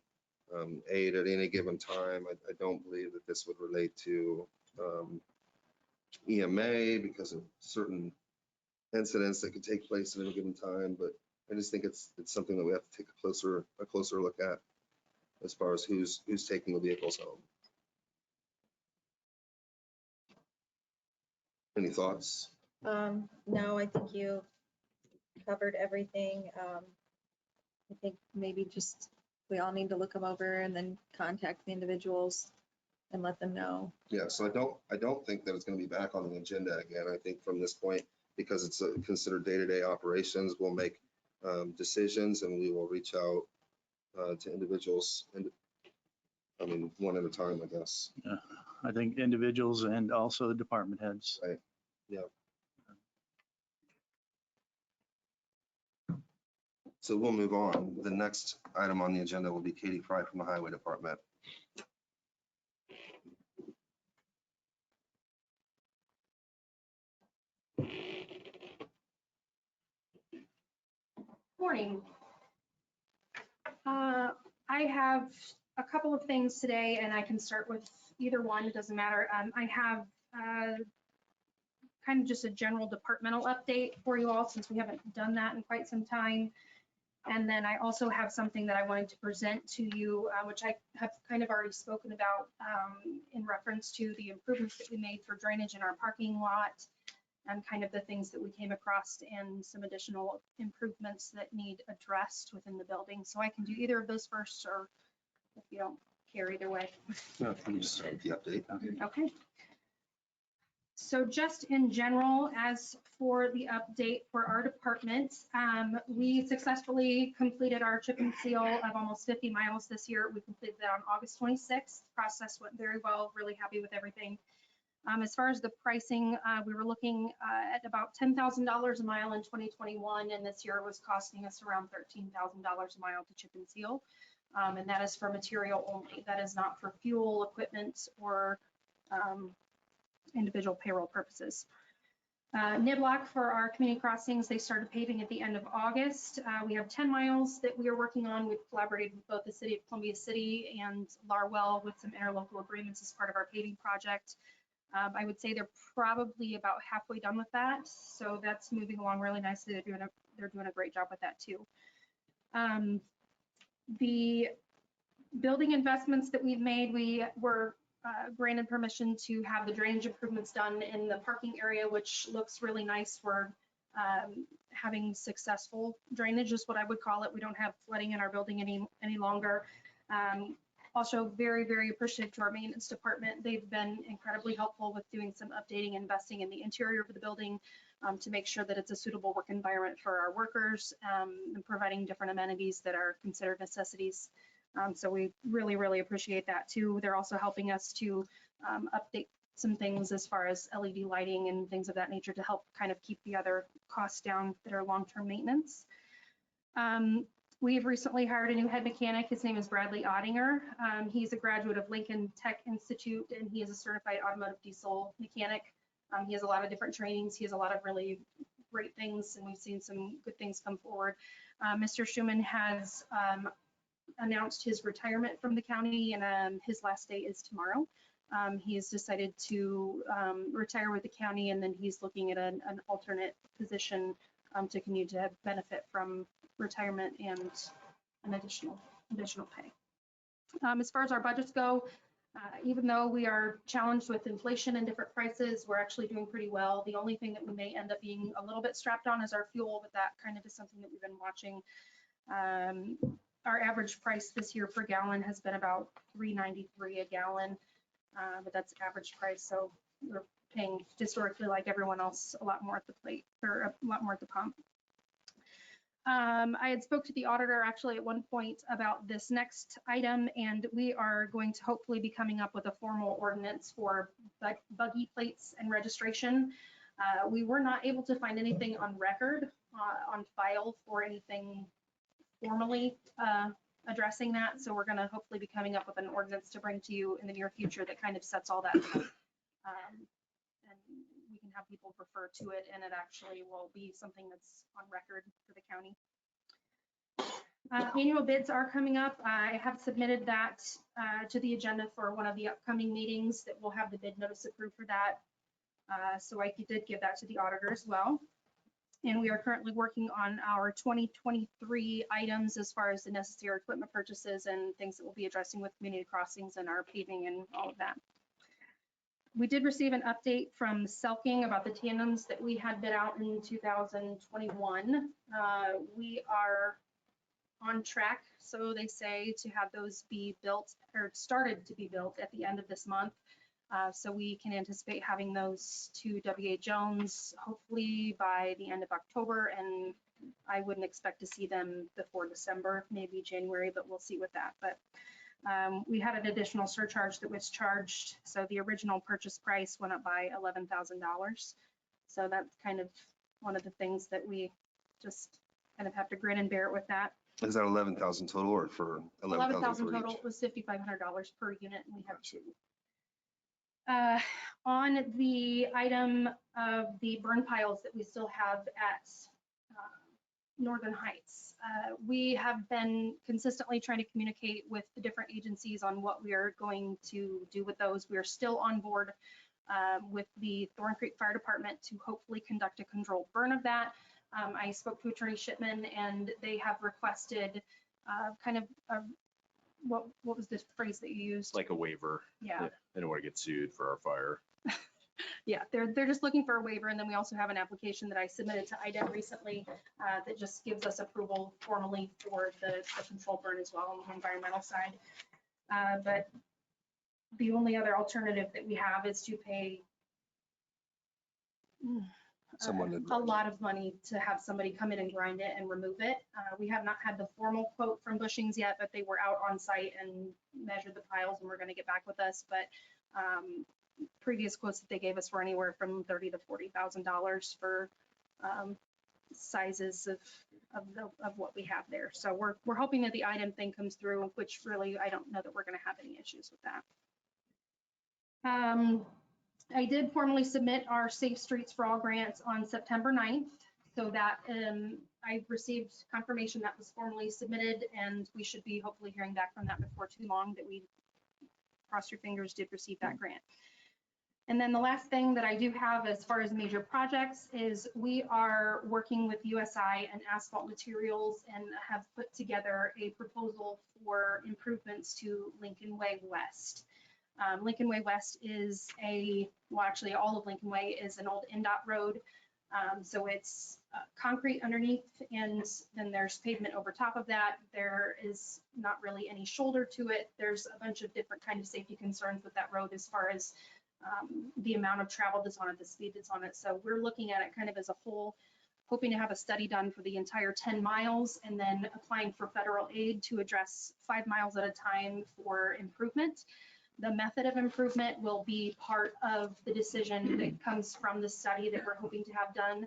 aid at any given time. I don't believe that this would relate to EMA because of certain incidents that could take place at any given time. But I just think it's something that we have to take a closer look at as far as who's taking the vehicles home. Any thoughts? No, I think you covered everything. I think maybe just, we all need to look them over and then contact the individuals and let them know. Yeah, so I don't think that it's going to be back on the agenda again. I think from this point, because it's considered day-to-day operations, we'll make decisions and we will reach out to individuals, and I mean, one at a time, I guess. I think individuals and also the department heads. Right. Yeah. So we'll move on. The next item on the agenda will be Katy Fry from the Highway Department. Morning. I have a couple of things today, and I can start with either one, it doesn't matter. I have kind of just a general departmental update for you all, since we haven't done that in quite some time. And then I also have something that I wanted to present to you, which I have kind of already spoken about in reference to the improvements that we made for drainage in our parking lot, and kind of the things that we came across and some additional improvements that need addressed within the building. So I can do either of those first, or if you don't care, either way. No, let me just start with the update. Okay. So just in general, as for the update for our department, we successfully completed our chip and seal of almost 50 miles this year. We completed that on August 26th. Process went very well, really happy with everything. As far as the pricing, we were looking at about $10,000 a mile in 2021, and this year it was costing us around $13,000 a mile to chip and seal. And that is for material only. That is not for fuel, equipment, or individual payroll purposes. Niblock for our community crossings, they started paving at the end of August. We have 10 miles that we are working on. We've collaborated with both the city of Columbia City and Larwell with some interlocal agreements as part of our paving project. I would say they're probably about halfway done with that. So that's moving along really nicely. They're doing a great job with that too. The building investments that we've made, we were granted permission to have the drainage improvements done in the parking area, which looks really nice. We're having successful drainage is what I would call it. We don't have flooding in our building any longer. Also very, very appreciative to our maintenance department. They've been incredibly helpful with doing some updating, investing in the interior of the building to make sure that it's a suitable work environment for our workers and providing different amenities that are considered necessities. So we really, really appreciate that too. They're also helping us to update some things as far as LED lighting and things of that nature to help kind of keep the other costs down that are long-term maintenance. We've recently hired a new head mechanic. His name is Bradley Ottinger. He's a graduate of Lincoln Tech Institute, and he is a certified automotive diesel mechanic. He has a lot of different trainings. He has a lot of really great things, and we've seen some good things come forward. Mr. Shipman has announced his retirement from the county, and his last day is tomorrow. He has decided to retire with the county, and then he's looking at an alternate position to continue to benefit from retirement and an additional pay. As far as our budgets go, even though we are challenged with inflation and different prices, we're actually doing pretty well. The only thing that we may end up being a little bit strapped on is our fuel, but that kind of is something that we've been watching. Our average price this year per gallon has been about $3.93 a gallon, but that's average price. So we're paying historically, like everyone else, a lot more at the plate or a lot more at the pump. I had spoke to the auditor actually at one point about this next item, and we are going to hopefully be coming up with a formal ordinance for buggy plates and registration. We were not able to find anything on record, on file for anything formally addressing that. So we're going to hopefully be coming up with an ordinance to bring to you in the near future that kind of sets all that down. And we can have people refer to it, and it actually will be something that's on record for the county. Annual bids are coming up. I have submitted that to the agenda for one of the upcoming meetings that will have the bid notice approved for that. So I did give that to the auditor as well. And we are currently working on our 2023 items as far as the necessary equipment purchases and things that we'll be addressing with community crossings and our paving and all of that. We did receive an update from Selking about the tandems that we had bid out in 2021. We are on track, so they say, to have those be built or started to be built at the end of this month. So we can anticipate having those to W. Jones hopefully by the end of October, and I wouldn't expect to see them before December, maybe January, but we'll see with that. But we had an additional surcharge that was charged, so the original purchase price went up by $11,000. So that's kind of one of the things that we just kind of have to grin and bear it with that. Is that 11,000 total or for 11,000 for total. each? It was $5,500 per unit, and we have two. On the item of the burn piles that we still have at Northern Heights, we have been consistently trying to communicate with the different agencies on what we are going to do with those. We are still on board with the Thorn Creek Fire Department to hopefully conduct a controlled burn of that. I spoke to Attorney Shipman, and they have requested kind of a, what was this phrase that you used? Like a waiver. Yeah. They don't want to get sued for our fire. Yeah, they're just looking for a waiver, and then we also have an application that I submitted to IDEM recently that just gives us approval formally for the control burn as well on the environmental side. But the only other alternative that we have is to pay a lot of money to have somebody come in and grind it and remove it. We have not had the formal quote from Bushings yet, but they were out on site and measured the piles, and we're going to get back with us. But previous quotes that they gave us were anywhere from $30,000 to $40,000 for sizes of what we have there. So we're hoping that the item thing comes through, which really I don't know that we're going to have any issues with that. I did formally submit our Safe Streets for All grants on September 9th, so that I received confirmation that was formally submitted, and we should be hopefully hearing back from that before too long, that we, cross your fingers, did receive that grant. And then the last thing that I do have as far as major projects is we are working with USI and Asphalt Materials and have put together a proposal for improvements to Lincoln Way West. Lincoln Way West is well, actually all of Lincoln Way is an old NDOT road. So it's concrete underneath, and then there's pavement over top of that. There is not really any shoulder to it. There's a bunch of different kind of safety concerns with that road as far as the amount of travel that's on it, the speed that's on it. So we're looking at it kind of as a whole, hoping to have a study done for the entire 10 miles and then applying for federal aid to address 5 miles at a time for improvement. The method of improvement will be part of the decision that comes from the study that we're hoping to have done.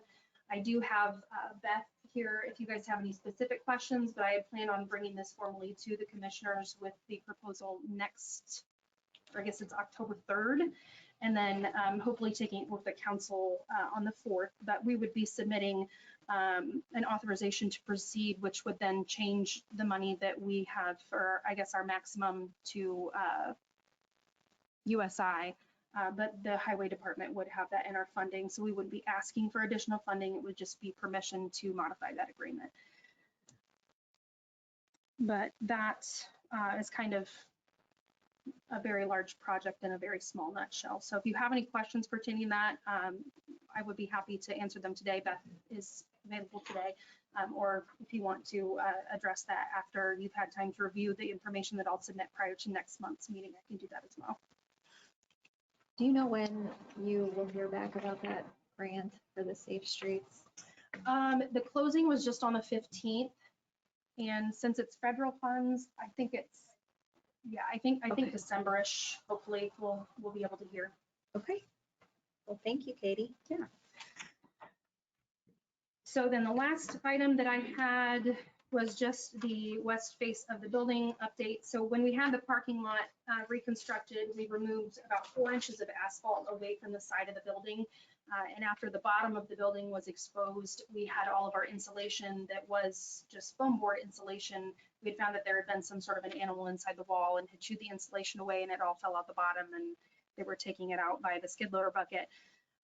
I do have Beth here if you guys have any specific questions, but I plan on bringing this formally to the commissioners with the proposal next, or I guess it's October 3rd, and then hopefully taking it with the council on the 4th. But we would be submitting an authorization to proceed, which would then change the money that we have for, I guess, our maximum to USI, but the highway department would have that in our funding. So we wouldn't be asking for additional funding. It would just be permission to modify that agreement. But that is kind of a very large project in a very small nutshell. So if you have any questions pertaining to that, I would be happy to answer them today. Beth is available today. Or if you want to address that after you've had time to review the information that I'll submit prior to next month's meeting, I can do that as well. Do you know when you will hear back about that grant for the safe streets? The closing was just on the 15th. And since it's federal funds, I think it's, yeah, I think Okay. December-ish, hopefully we'll be able to hear. Okay. Well, thank you, Katie. Yeah. So then the last item that I had was just the west face of the building update. So when we had the parking lot reconstructed, we removed about 4 inches of asphalt away from the side of the building. And after the bottom of the building was exposed, we had all of our insulation that was just foam board insulation. We had found that there had been some sort of an animal inside the wall and had chewed the insulation away, and it all fell out the bottom, and they were taking it out by the skid loader bucket.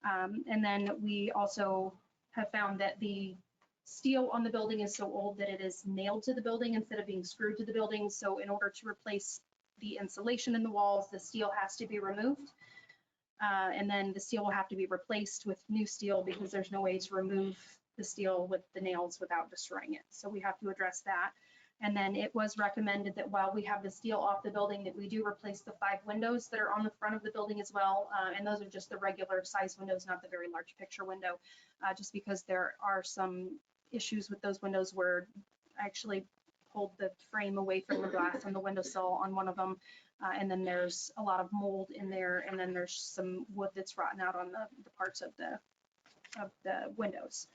And then we also have found that the steel on the building is so old that it is nailed to the building instead of being screwed to the building. So in order to replace the insulation in the walls, the steel has to be removed. And then the steel will have to be replaced with new steel because there's no way to remove the steel with the nails without destroying it. So we have to address that. And then it was recommended that while we have the steel off the building, that we do replace the 5 windows that are on the front of the building as well. And those are just the regular size windows, not the very large picture window, just because there are some issues with those windows where I actually pulled the frame away from the glass on the windowsill on one of them. And then there's a lot of mold in there. And then there's some wood that's rotten out on the parts of the windows.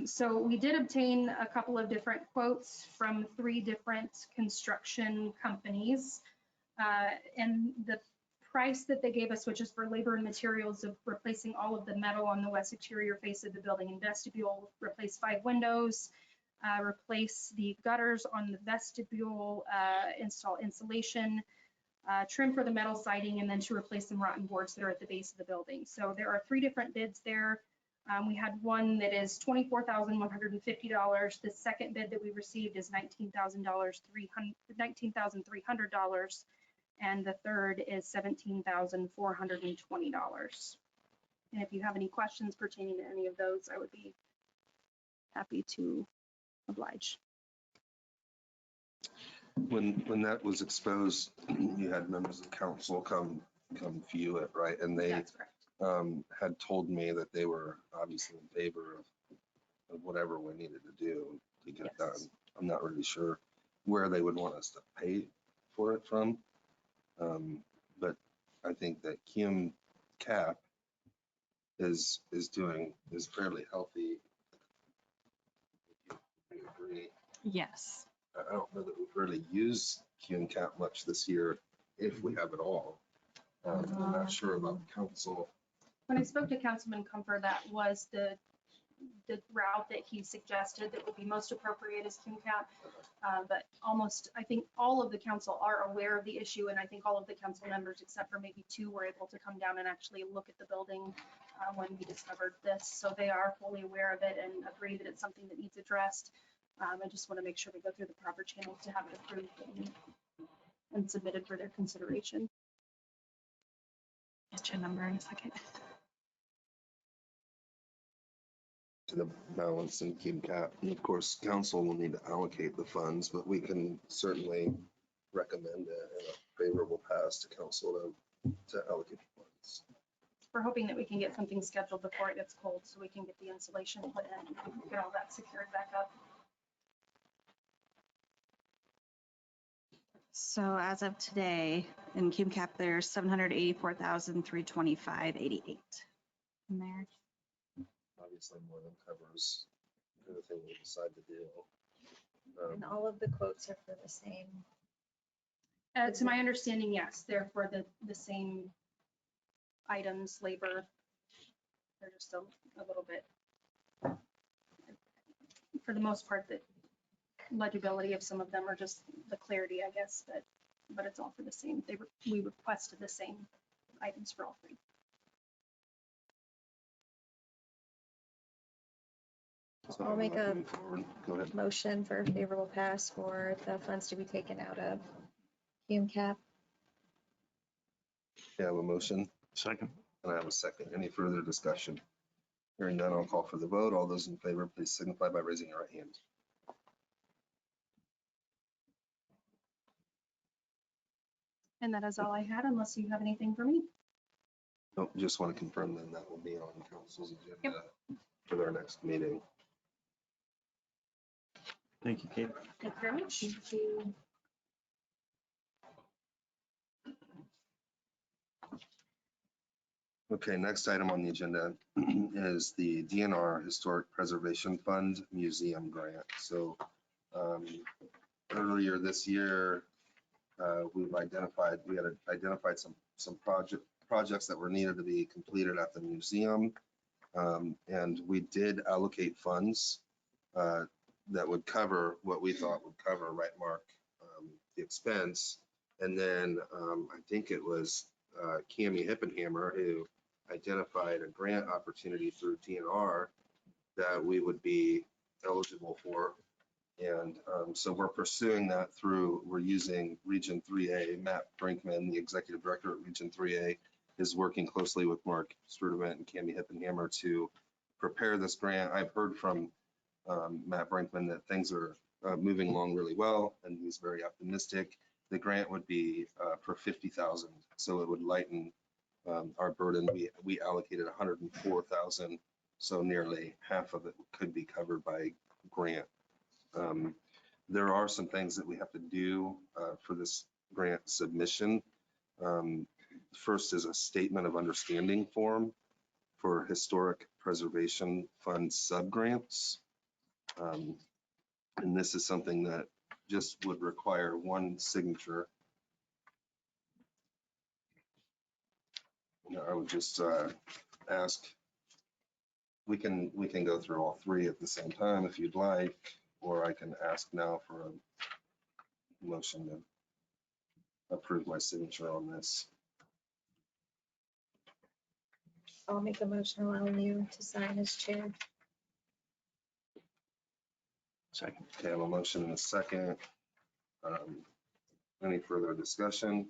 So we did obtain a couple of different quotes from 3 different construction companies. And the price that they gave us, which is for labor and materials of replacing all of the metal on the west exterior face of the building and vestibule, replace 5 windows, replace the gutters on the vestibule, install insulation, trim for the metal siding, and then to replace some rotten boards that are at the base of the building. So there are 3 different bids there. We had one that is $24,150. The second bid that we received is $19,300. And the third is $17,420. And if you have any questions pertaining to any of those, I would be happy to oblige. When that was exposed, you had members of council come view it, right? And they That's correct. had told me that they were obviously in favor of whatever we needed to do to get it done. I'm not really sure where they would want us to pay for it from. But I think that Kim Cap is fairly healthy. If you agree. Yes. I don't know that we've really used Kim Cap much this year, if we have at all. I'm not sure about council. When I spoke to Councilman Comfort, that was the route that he suggested that would be most appropriate as QCAP. But almost, I think all of the council are aware of the issue, and I think all of the council members, except for maybe 2, were able to come down and actually look at the building when we discovered this. So they are fully aware of it and agree that it's something that needs addressed. I just want to make sure we go through the proper channels to have it approved and submitted for their consideration. Get your number in a second. to the balance and keep cap. And of course, council will need to allocate the funds, but we can certainly recommend a favorable pass to council to allocate the funds. We're hoping that we can get something scheduled before it gets cold so we can get the insulation put in, get all that secured back up. So as of today, in Cume Cap, there's 784,325.88 in there. Obviously, more than covers everything we decide to do. And all of the quotes are for the same. To my understanding, yes, they're for the same items, labor. They're just a little bit, for the most part, the legibility of some of them are just the clarity, I guess, but it's all for the same. We requested the same items for all three. So I'll make a moving forward. Go ahead. motion for a favorable pass for the funds to be taken out of Cume Cap. Yeah, I have a motion Second. and I have a second. Any further discussion? Hearing none, I'll call for the vote. All those in favor, please signify by raising your right hand. And that is all I had, unless you have anything for me. Nope, just want to confirm then that will be on council's agenda for their next meeting. Thank you, Katie. Thank you very much. Okay, next item on the agenda is the DNR Historic Preservation Fund Museum Grant. So earlier this year, we had identified some projects that were needed to be completed at the museum. And we did allocate funds that would cover what we thought would cover, right, Mark, the expense. And then I think it was Cami Hippenhammer who identified a grant opportunity through DNR that we would be eligible for. And so we're pursuing that we're using Region 3A. Matt Brinkman, the executive director at Region 3A, is working closely with Mark Strudement and Cami Hippenhammer to prepare this grant. I've heard from Matt Brinkman that things are moving along really well, and he's very optimistic. The grant would be for $50,000, so it would lighten our burden. We allocated $104,000, so nearly half of it could be covered by grant. There are some things that we have to do for this grant submission. First is a statement of understanding form for Historic Preservation Fund subgrants. And this is something that just would require one signature. I would just ask, we can go through all three at the same time if you'd like, or I can ask now for a motion to approve my signature on this. I'll make a motion allowing you to sign as chair. Second. Okay, I have a motion and a second. Any further discussion?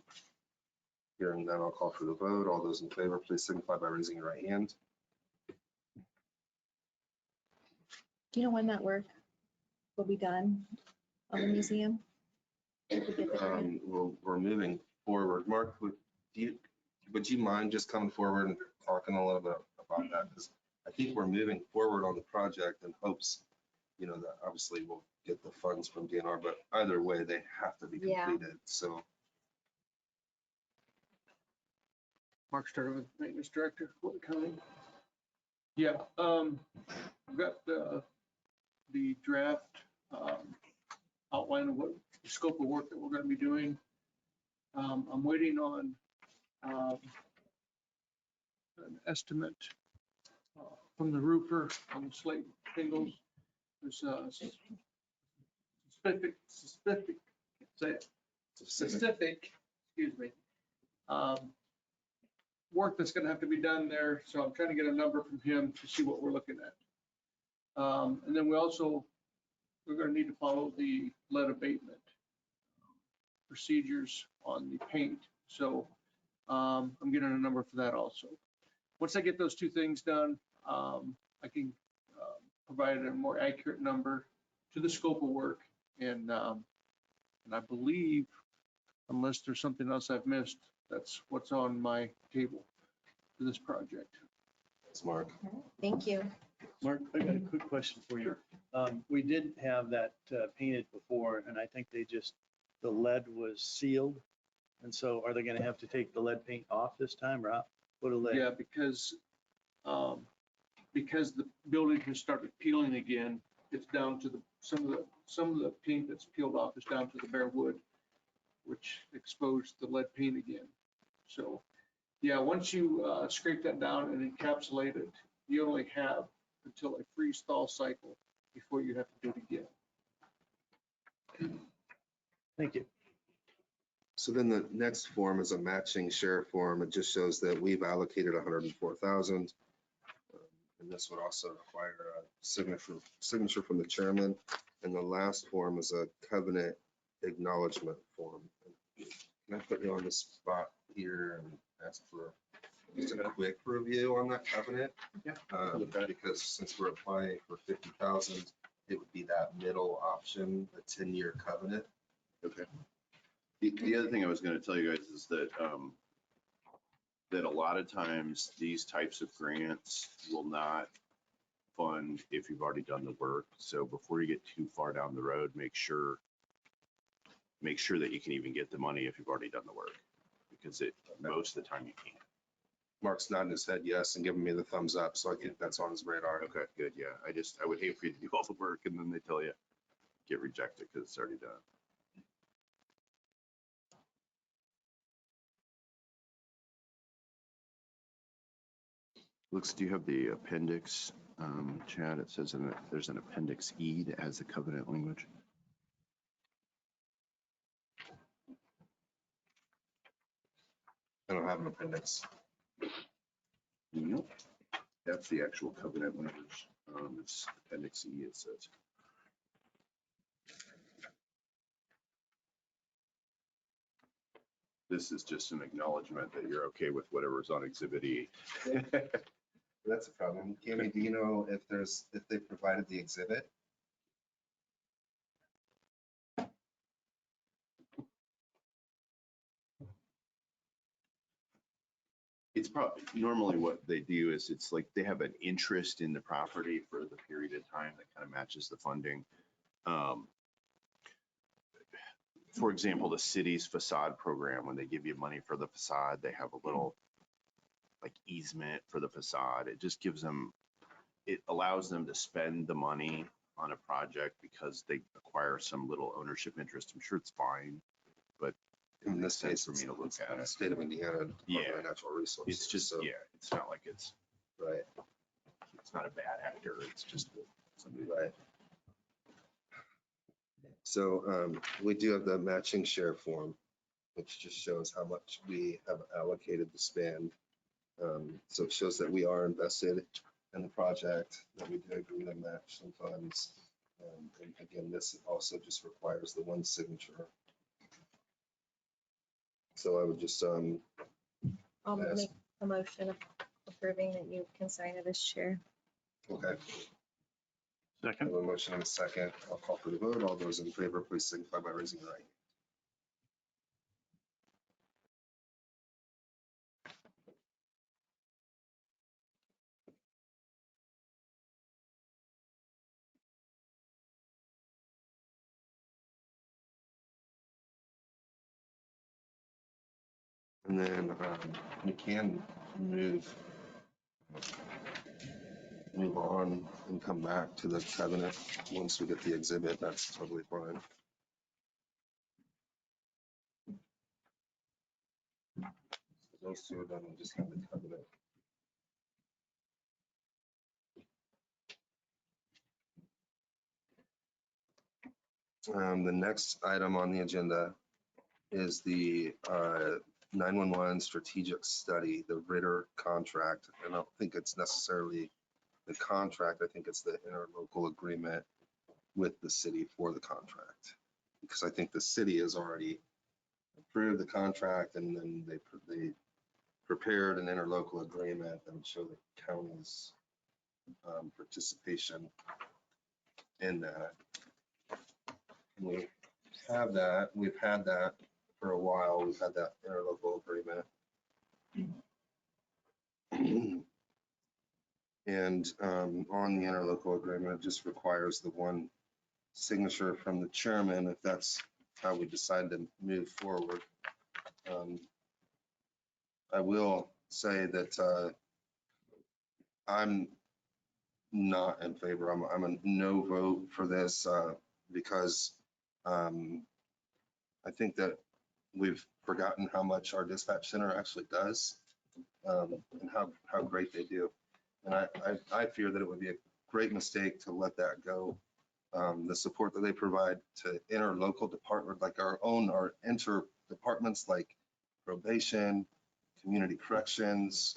Hearing none, I'll call for the vote. All those in favor, please signify by raising your right hand. Do you know when that work will be done on the museum? If we get the grant? We're moving forward. Mark, would you mind just coming forward and talking a little bit about that? Because I think we're moving forward on the project in hopes, that obviously we'll get the funds from DNR, but either way, they have to be Yeah. completed. So Mark Starter with Maintenance Director, Whitley County. Yeah, I've got the draft outline of what the scope of work that we're gonna be doing. I'm waiting on an estimate from the roofer on the slate shingles. There's a specific, excuse me, work that's gonna have to be done there. So I'm trying to get a number from him to see what we're looking at. And then we're gonna need to follow the lead abatement procedures on the paint. So I'm getting a number for that also. Once I get those two things done, I can provided a more accurate number to the scope of work. And I believe, unless there's something else I've missed, that's what's on my table for this project. Thanks, Mark. Thank you. Mark, I got a quick question for you. We did have that painted before, and I think the lead was sealed. And so are they gonna have to take the lead paint off this time, or put a lead? Yeah, because the building has started peeling again, it's down to some of the paint that's peeled off is down to the bare wood, which exposed the lead paint again. So, yeah, once you scrape that down and encapsulate it, you only have until a freeze thaw cycle before you have to do it again. Thank you. So then the next form is a matching share form. It just shows that we've allocated 104,000. And this would also require a signature from the chairman. And the last form is a covenant acknowledgement form. Can I put you on the spot here and ask for just a quick review on that covenant? Yeah. Because since we're applying for 50,000, it would be that middle option, the 10-year covenant. Okay. The other thing I was going to tell you guys is that that a lot of times these types of grants will not fund if you've already done the work. So before you get too far down the road, make sure that you can even get the money if you've already done the work, because most of the time you can't. Mark's nodding his head yes and giving me the thumbs up, so I think that's on his radar. Okay, good. Yeah, I would hate for you to do all the work and then they tell you get rejected because it's already done. Looks, do you have the appendix, Chad? It says there's an appendix E that has the covenant language. I don't have an appendix. Nope. That's the actual covenant language. It's appendix E, it says. This is just an acknowledgement that you're okay with whatever's on exhibit E. That's a problem. Cammy, do you know if they provided the exhibit? It's probably, normally what they do is it's like they have an interest in the property for the period of time that kind of matches the funding. For example, the city's facade program, when they give you money for the facade, they have a little like easement for the facade. It just gives them, it allows them to spend the money on a project because they acquire some little ownership interest. I'm sure it's fine, but In this case, for me to look at it. State of Indiana, Yeah. Department of Natural Resources. It's just, so, yeah, it's not like it's right, not a bad actor. It's just somebody. right. So we do have the matching share form, which just shows how much we have allocated to spend. So it shows that we are invested in the project, that we do agree to match some funds. And again, this also just requires the one signature. So I would just, I'll Yes. make a motion approving that you can sign it as chair. okay, I Second. have a motion and a second. I'll call for the vote. All those in favor, please signify by raising your right hand. And then we can move on and come back to the covenant once we get the exhibit. That's totally fine. Those two are done, we just have the covenant. The next item on the agenda is the 911 strategic study, the Ritter contract. And I don't think it's necessarily the contract. I think it's the interlocal agreement with the city for the contract. Because I think the city has already approved the contract and then they prepared an interlocal agreement that would show the county's participation in that. We have that, we've had that for a while. We've had that interlocal agreement. And on the interlocal agreement, it just requires the one signature from the chairman if that's how we decide to move forward. I will say that I'm not in favor. I'm a no vote for this because I think that we've forgotten how much our dispatch center actually does and how great they do. And I fear that it would be a great mistake to let that go. The support that they provide to interlocal department, like our inter departments like probation, community corrections.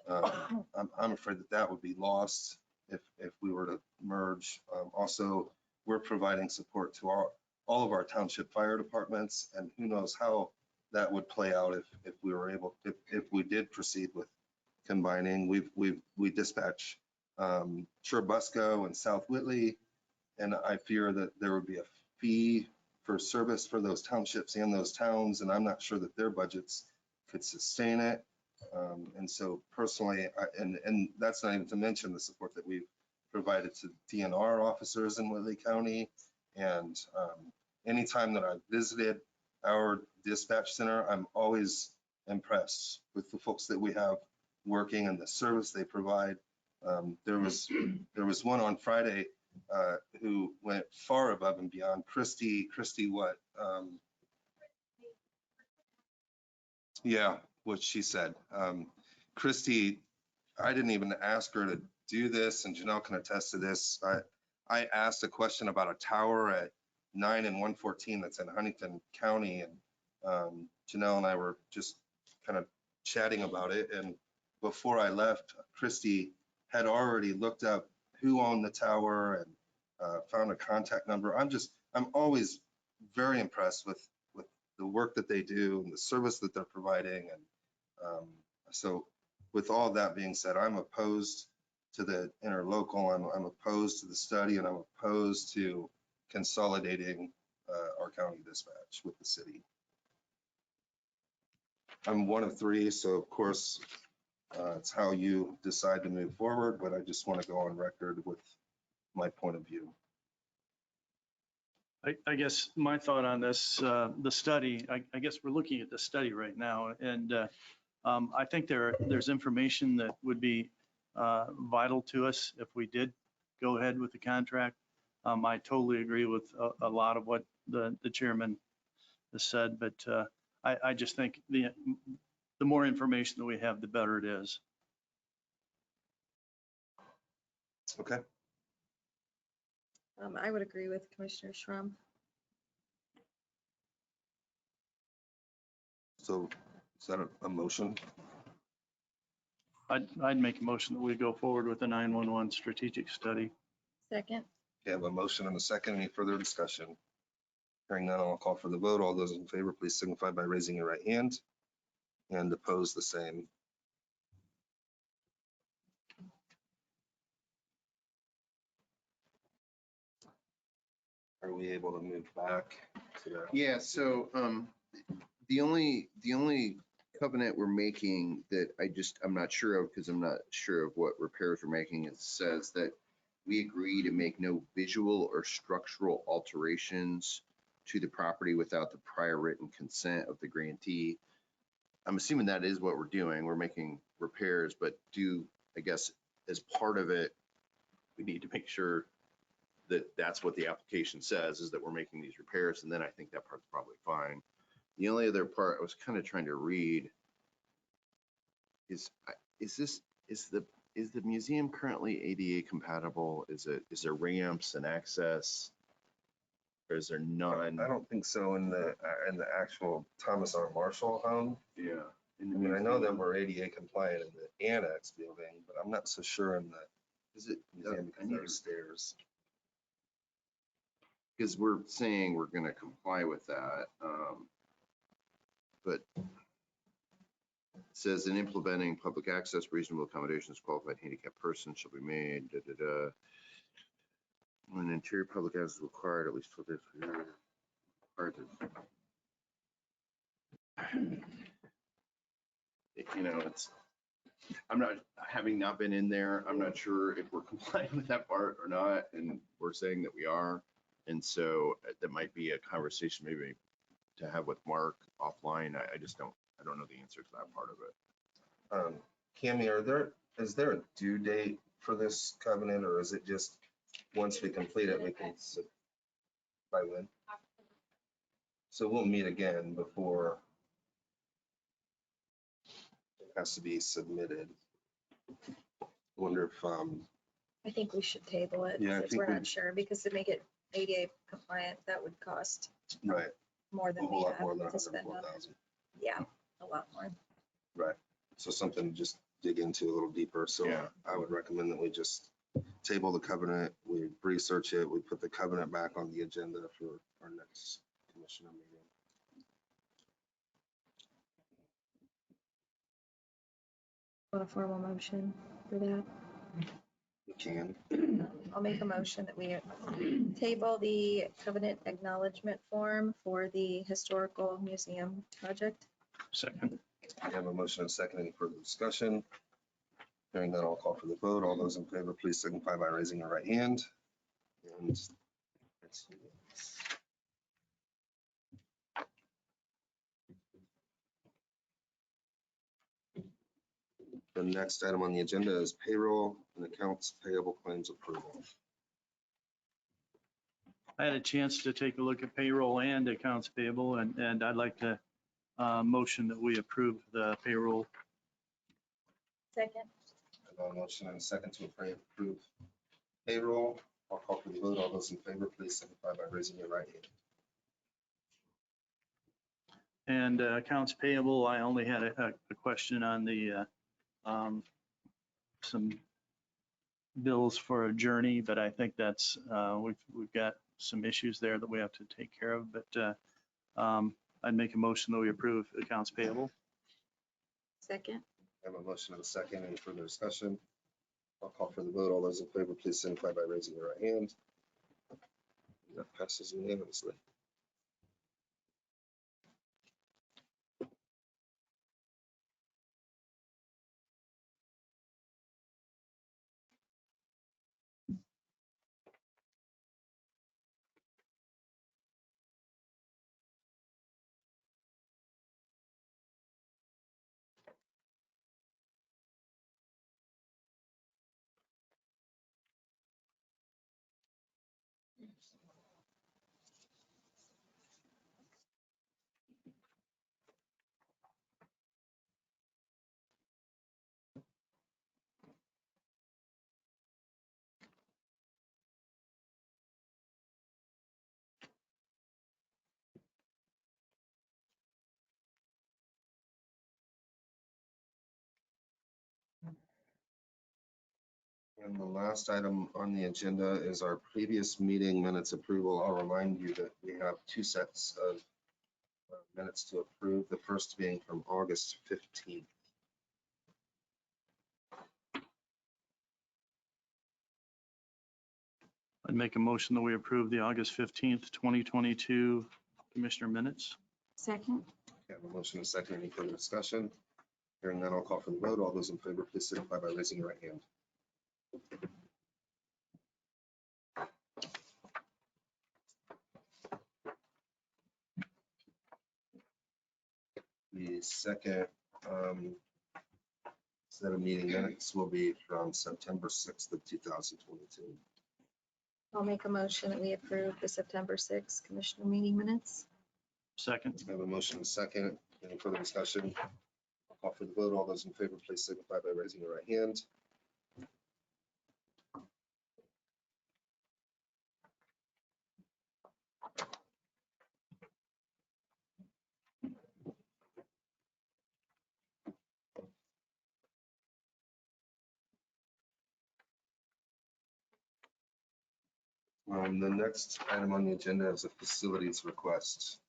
I'm afraid that that would be lost if we were to merge. Also, we're providing support to all of our township fire departments, and who knows how that would play out if we were able, if we did proceed with combining. We dispatch Churubusco and South Whitley, and I fear that there would be a fee for service for those townships and those towns, and I'm not sure that their budgets could sustain it. And so personally, and that's not even to mention the support that we've provided to DNR officers in Whitley County. And anytime that I've visited our dispatch center, I'm always impressed with the folks that we have working and the service they provide. There was one on Friday who went far above and beyond. Christy what? Yeah, what she said. Christy, I didn't even ask her to do this, and Janelle can attest to this. I asked a question about a tower at 9 and 114 that's in Huntington County, and Janelle and I were just kind of chatting about it. And before I left, Christy had already looked up who owned the tower and found a contact number. I'm always very impressed with the work that they do and the service that they're providing. And so with all that being said, I'm opposed to the interlocal. I'm opposed to the study, and I'm opposed to consolidating our county dispatch with the city. I'm one of three, so of course it's how you decide to move forward, but I just want to go on record with my point of view. I guess my thought on this, the study, I guess we're looking at the study right now, and I think there's information that would be vital to us if we did go ahead with the contract. I totally agree with a lot of what the chairman has said, but I just think the more information that we have, the better it is. Okay. I would agree with Commissioner Schrum. So is that a motion? I'd make a motion that we go forward with the 911 strategic study. Second. Okay, I have a motion and a second. Any further discussion? Hearing none, I'll call for the vote. All those in favor, please signify by raising your right hand, and oppose the same. Are we able to move back to that? Yeah, so the only covenant we're making that I'm not sure of, because I'm not sure of what repairs we're making, it says that we agree to make no visual or structural alterations to the property without the prior written consent of the grantee. I'm assuming that is what we're doing. We're making repairs, but I guess as part of it, we need to make sure that that's what the application says, is that we're making these repairs, and then I think that part's probably fine. The only other part I was kind of trying to read is the museum currently ADA compatible? Is there ramps and access, or is there none? I don't think so in the actual Thomas R. Marshall home. Yeah. I mean, I know that we're ADA compliant in the annex building, but I'm not so sure in the museum because there are stairs. Because we're saying we're going to comply with that, but says in implementing public access, reasonable accommodations, qualified handicapped persons shall be made, da, da, da. When interior public access is required, at least 12 days per year. You know, it's, I'm not, having not been in there, I'm not sure if we're complying with that part or not, and we're saying that we are. And so that might be a conversation maybe to have with Mark offline. I just don't, I don't know the answer to that part of it. Cammie, is there a due date for this covenant, or is it just, once we complete it, we can, by when? So we'll meet again before it has to be submitted. Wonder if, I think we should table it Yeah, I because think we're we- not sure, because to make it ADA compliant, that would cost right, more a than whole we lot more than have to spend on. 104,000. Yeah, a lot more. Right. So something to just dig into a little deeper. So Yeah. I would recommend that we just table the covenant, we research it, we put the covenant back on the agenda for our next commissioner meeting. Want a formal motion for that? We can. I'll make a motion that we table the covenant acknowledgement form for the historical museum project. Second. I have a motion and a second. Any further discussion? Hearing none, I'll call for the vote. All those in favor, please signify by raising your right hand. And it's unanimous. The next item on the agenda is payroll and accounts payable claims approval. I had a chance to take a look at payroll and accounts payable, and I'd like to motion that we approve the payroll. Second. I have a motion and a second to approve payroll. I'll call for the vote. All those in favor, please signify by raising your right hand. And accounts payable, I only had a question on the, some bills for a journey, but I think that's, we've got some issues there that we have to take care of, but I'd make a motion that we approve accounts payable. Second. I have a motion and a second. Any further discussion? I'll call for the vote. All those in favor, please signify by raising your right hand. That passes unanimously. And the last item on the agenda is our previous meeting minutes approval. I'll remind you that we have two sets of minutes to approve, the first being from August 15th. I'd make a motion that we approve the August 15th, 2022 Commissioner minutes. Second. I have a motion and a second. Any further discussion? Hearing none, I'll call for the vote. All those in favor, please signify by raising your right hand. The second set of meeting minutes will be from September 6th of 2022. I'll make a motion that we approve the September 6th commissioner meeting minutes. Second. I have a motion and a second. Any further discussion? I'll call for the vote. All those in favor, please signify by raising your right hand. The next item on the agenda is a facilities request.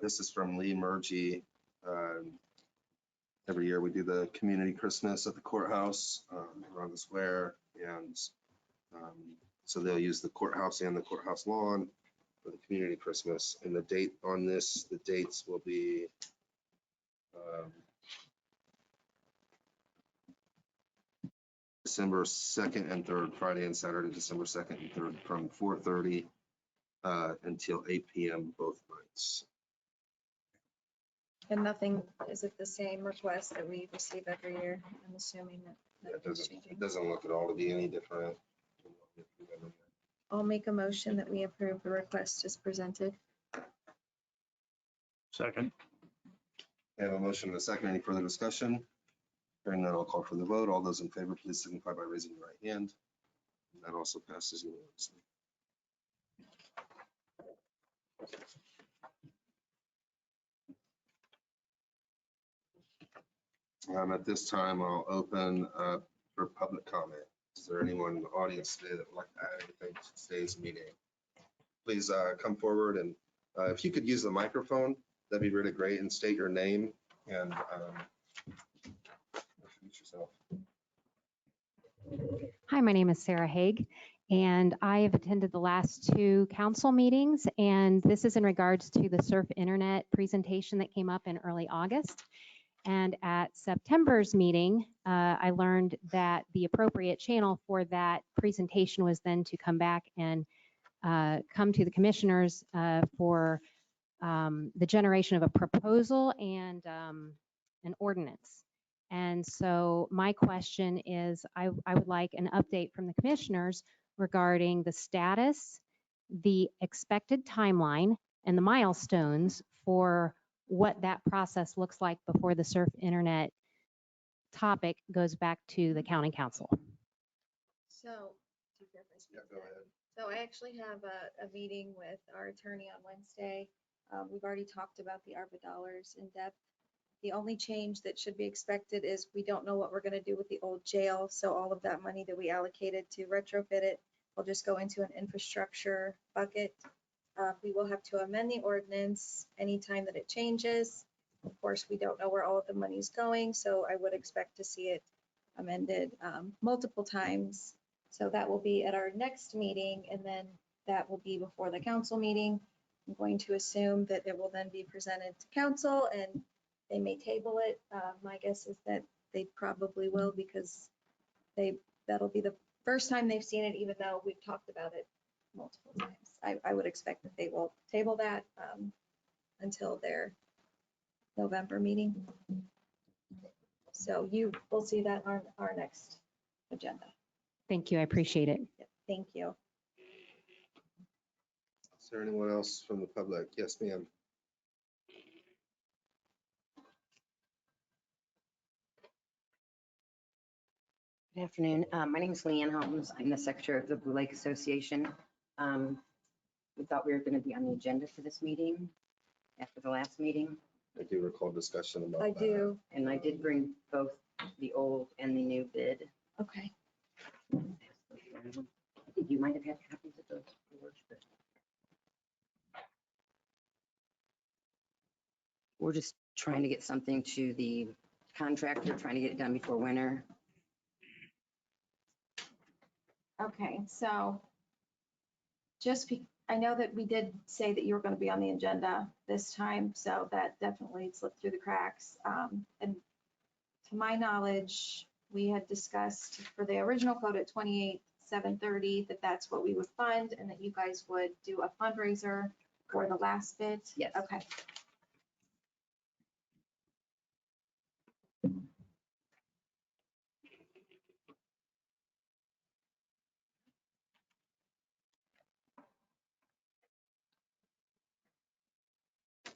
This is from Lee Murgy. every year we do the community Christmas at the courthouse, around the square. And so they'll use the courthouse and the courthouse lawn for the community Christmas. And the date on this, the dates will be December 2nd and 3rd, Friday and Saturday, December 2nd and 3rd, from 4:30 until 8 p.m. both nights. And nothing, is it the same request that we receive every year? I'm assuming that It nothing's doesn't, changing. it doesn't look at all to be any different. I'll make a motion that we approve the request as presented. Second. I have a motion and a second. Any further discussion? Hearing none, I'll call for the vote. All those in favor, please signify by raising your right hand. And that also passes unanimously. At this time, I'll open for public comment. Is there anyone in the audience today that would like to add anything to today's meeting? Please come forward, and if you could use the microphone, that'd be really great, and state your name and introduce yourself. Hi, my name is Sarah Haig, and I have attended the last two council meetings, and this is in regards to the Surf Internet presentation that came up in early August. And at September's meeting, I learned that the appropriate channel for that presentation was then to come back and come to the commissioners for the generation of a proposal and an ordinance. And so my question is, I would like an update from the commissioners regarding the status, the expected timeline, and the milestones for what that process looks like before the Surf Internet topic goes back to the county council. So, do you care if I speak Yeah, to go that? ahead. So I actually have a meeting with our attorney on Wednesday. We've already talked about the ARPA dollars in depth. The only change that should be expected is we don't know what we're going to do with the old jail. So all of that money that we allocated to retrofit it will just go into an infrastructure bucket. We will have to amend the ordinance anytime that it changes. Of course, we don't know where all of the money's going, so I would expect to see it amended multiple times. So that will be at our next meeting, and then that will be before the council meeting. I'm going to assume that it will then be presented to council, and they may table it. My guess is that they probably will, because that'll be the first time they've seen it, even though we've talked about it multiple times. I would expect that they will table that until their November meeting. So you will see that on our next agenda. Thank you, I appreciate it. Yep, thank you. Is there anyone else from the public? Yes, ma'am. Good afternoon. My name is Leanne Holmes. I'm the secretary of the Blue Lake Association. We thought we were going to be on the agenda for this meeting after the last meeting. I do recall discussion about I that. do. And I did bring both the old and the new bid. Okay. I think you might have had copies of those before, but we're just trying to get something to the contractor, trying to get it done before winter. Okay, so I know that we did say that you were going to be on the agenda this time, so that definitely slipped through the cracks. And to my knowledge, we had discussed for the original quote at 28,730 that that's what we would fund, and that you guys would do a fundraiser for the last bid. Yes. Okay.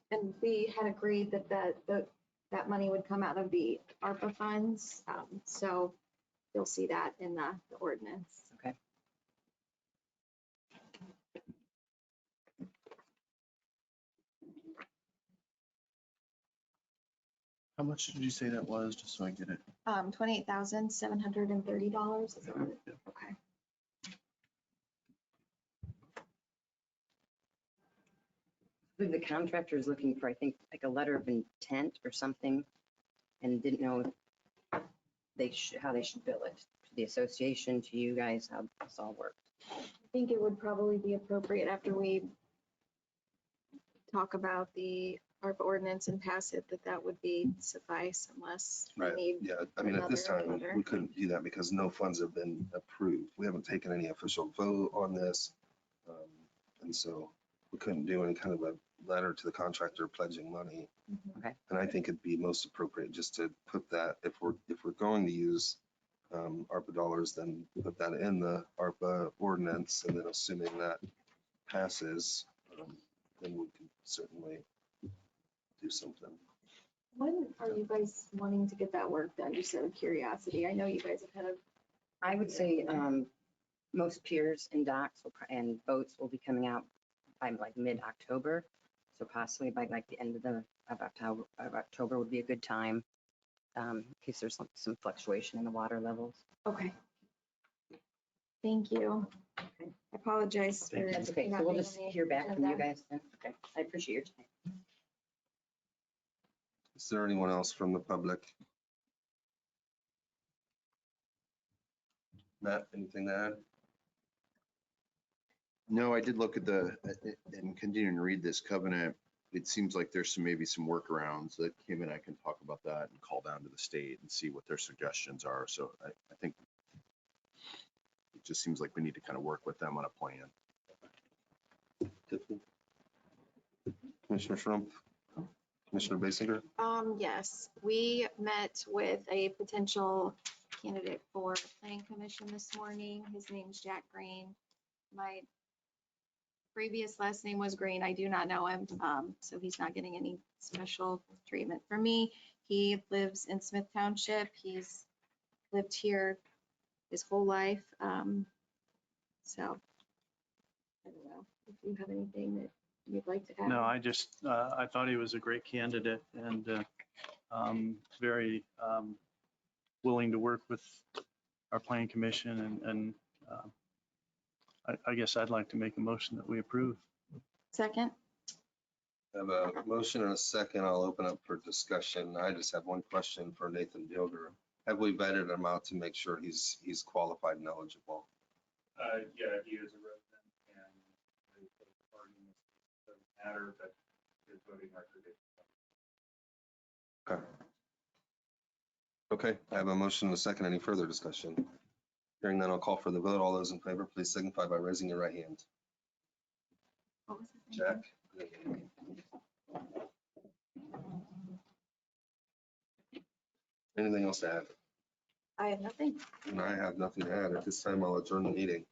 And we had agreed that that money would come out of the ARPA funds. So you'll see that in the ordinance. Okay. How much did you say that was, just so I get it? $28,730. Is that right? Okay. I believe the contractor is looking for, I think, like a letter of intent or something and didn't know how they should bill it, to the association, to you guys, how this all works. I think it would probably be appropriate after we talk about the ARPA ordinance and pass it, that would be suffice unless we Right, need. yeah, I mean, at this another time, letter. we couldn't do that because no funds have been approved. We haven't taken any official vote on this. And so we couldn't do any kind of a letter to the contractor pledging money. Mhm. Okay. And I think it'd be most appropriate just to put that, if we're going to use ARPA dollars, then put that in the ARPA ordinance, and then assuming that passes, then we can certainly do something. When are you guys wanting to get that work done? Just out of curiosity. I know you guys have kind of. I would say most piers and docks and boats will be coming out by like mid-October. So possibly by like the end of October would be a good time, in case there's some fluctuation in the water levels. Okay. Thank you. I apologize for. That's okay. So not we'll being just on the hear back from you agenda. guys then. Okay. I appreciate your time. Is there anyone else from the public? Matt, anything to add? No, I did look at and continuing to read this covenant. It seems like there's maybe some workarounds that Kim and I can talk about that and call down to the state and see what their suggestions are. So I think it just seems like we need to kind of work with them on a plan. Tiffany? Commissioner Schrumpf? Commissioner Basinger? Yes, we met with a potential candidate for planning commission this morning. His name's Jack Green. My previous last name was Green. I do not know him, so he's not getting any special treatment from me. He lives in Smith Township. He's lived here his whole life. So I don't know if you have anything that you'd like to add. No, I thought he was a great candidate and very willing to work with our planning commission and I guess I'd like to make a motion that we approve. Second, I have a motion and a second. I'll open up for discussion. I just have one question for Nathan Bilger. Have we vetted him out to make sure he's qualified and eligible? Yeah, he is a resident and the party in this case doesn't matter, but his voting record is. Okay. Okay, I have a motion and a second. Any further discussion? Hearing none, I'll call for the vote. All those in favor, please signify by raising your right hand. what was his name? Jack? Anything else to add? I have nothing. And I have nothing to add. At this time, I'll adjourn the meeting.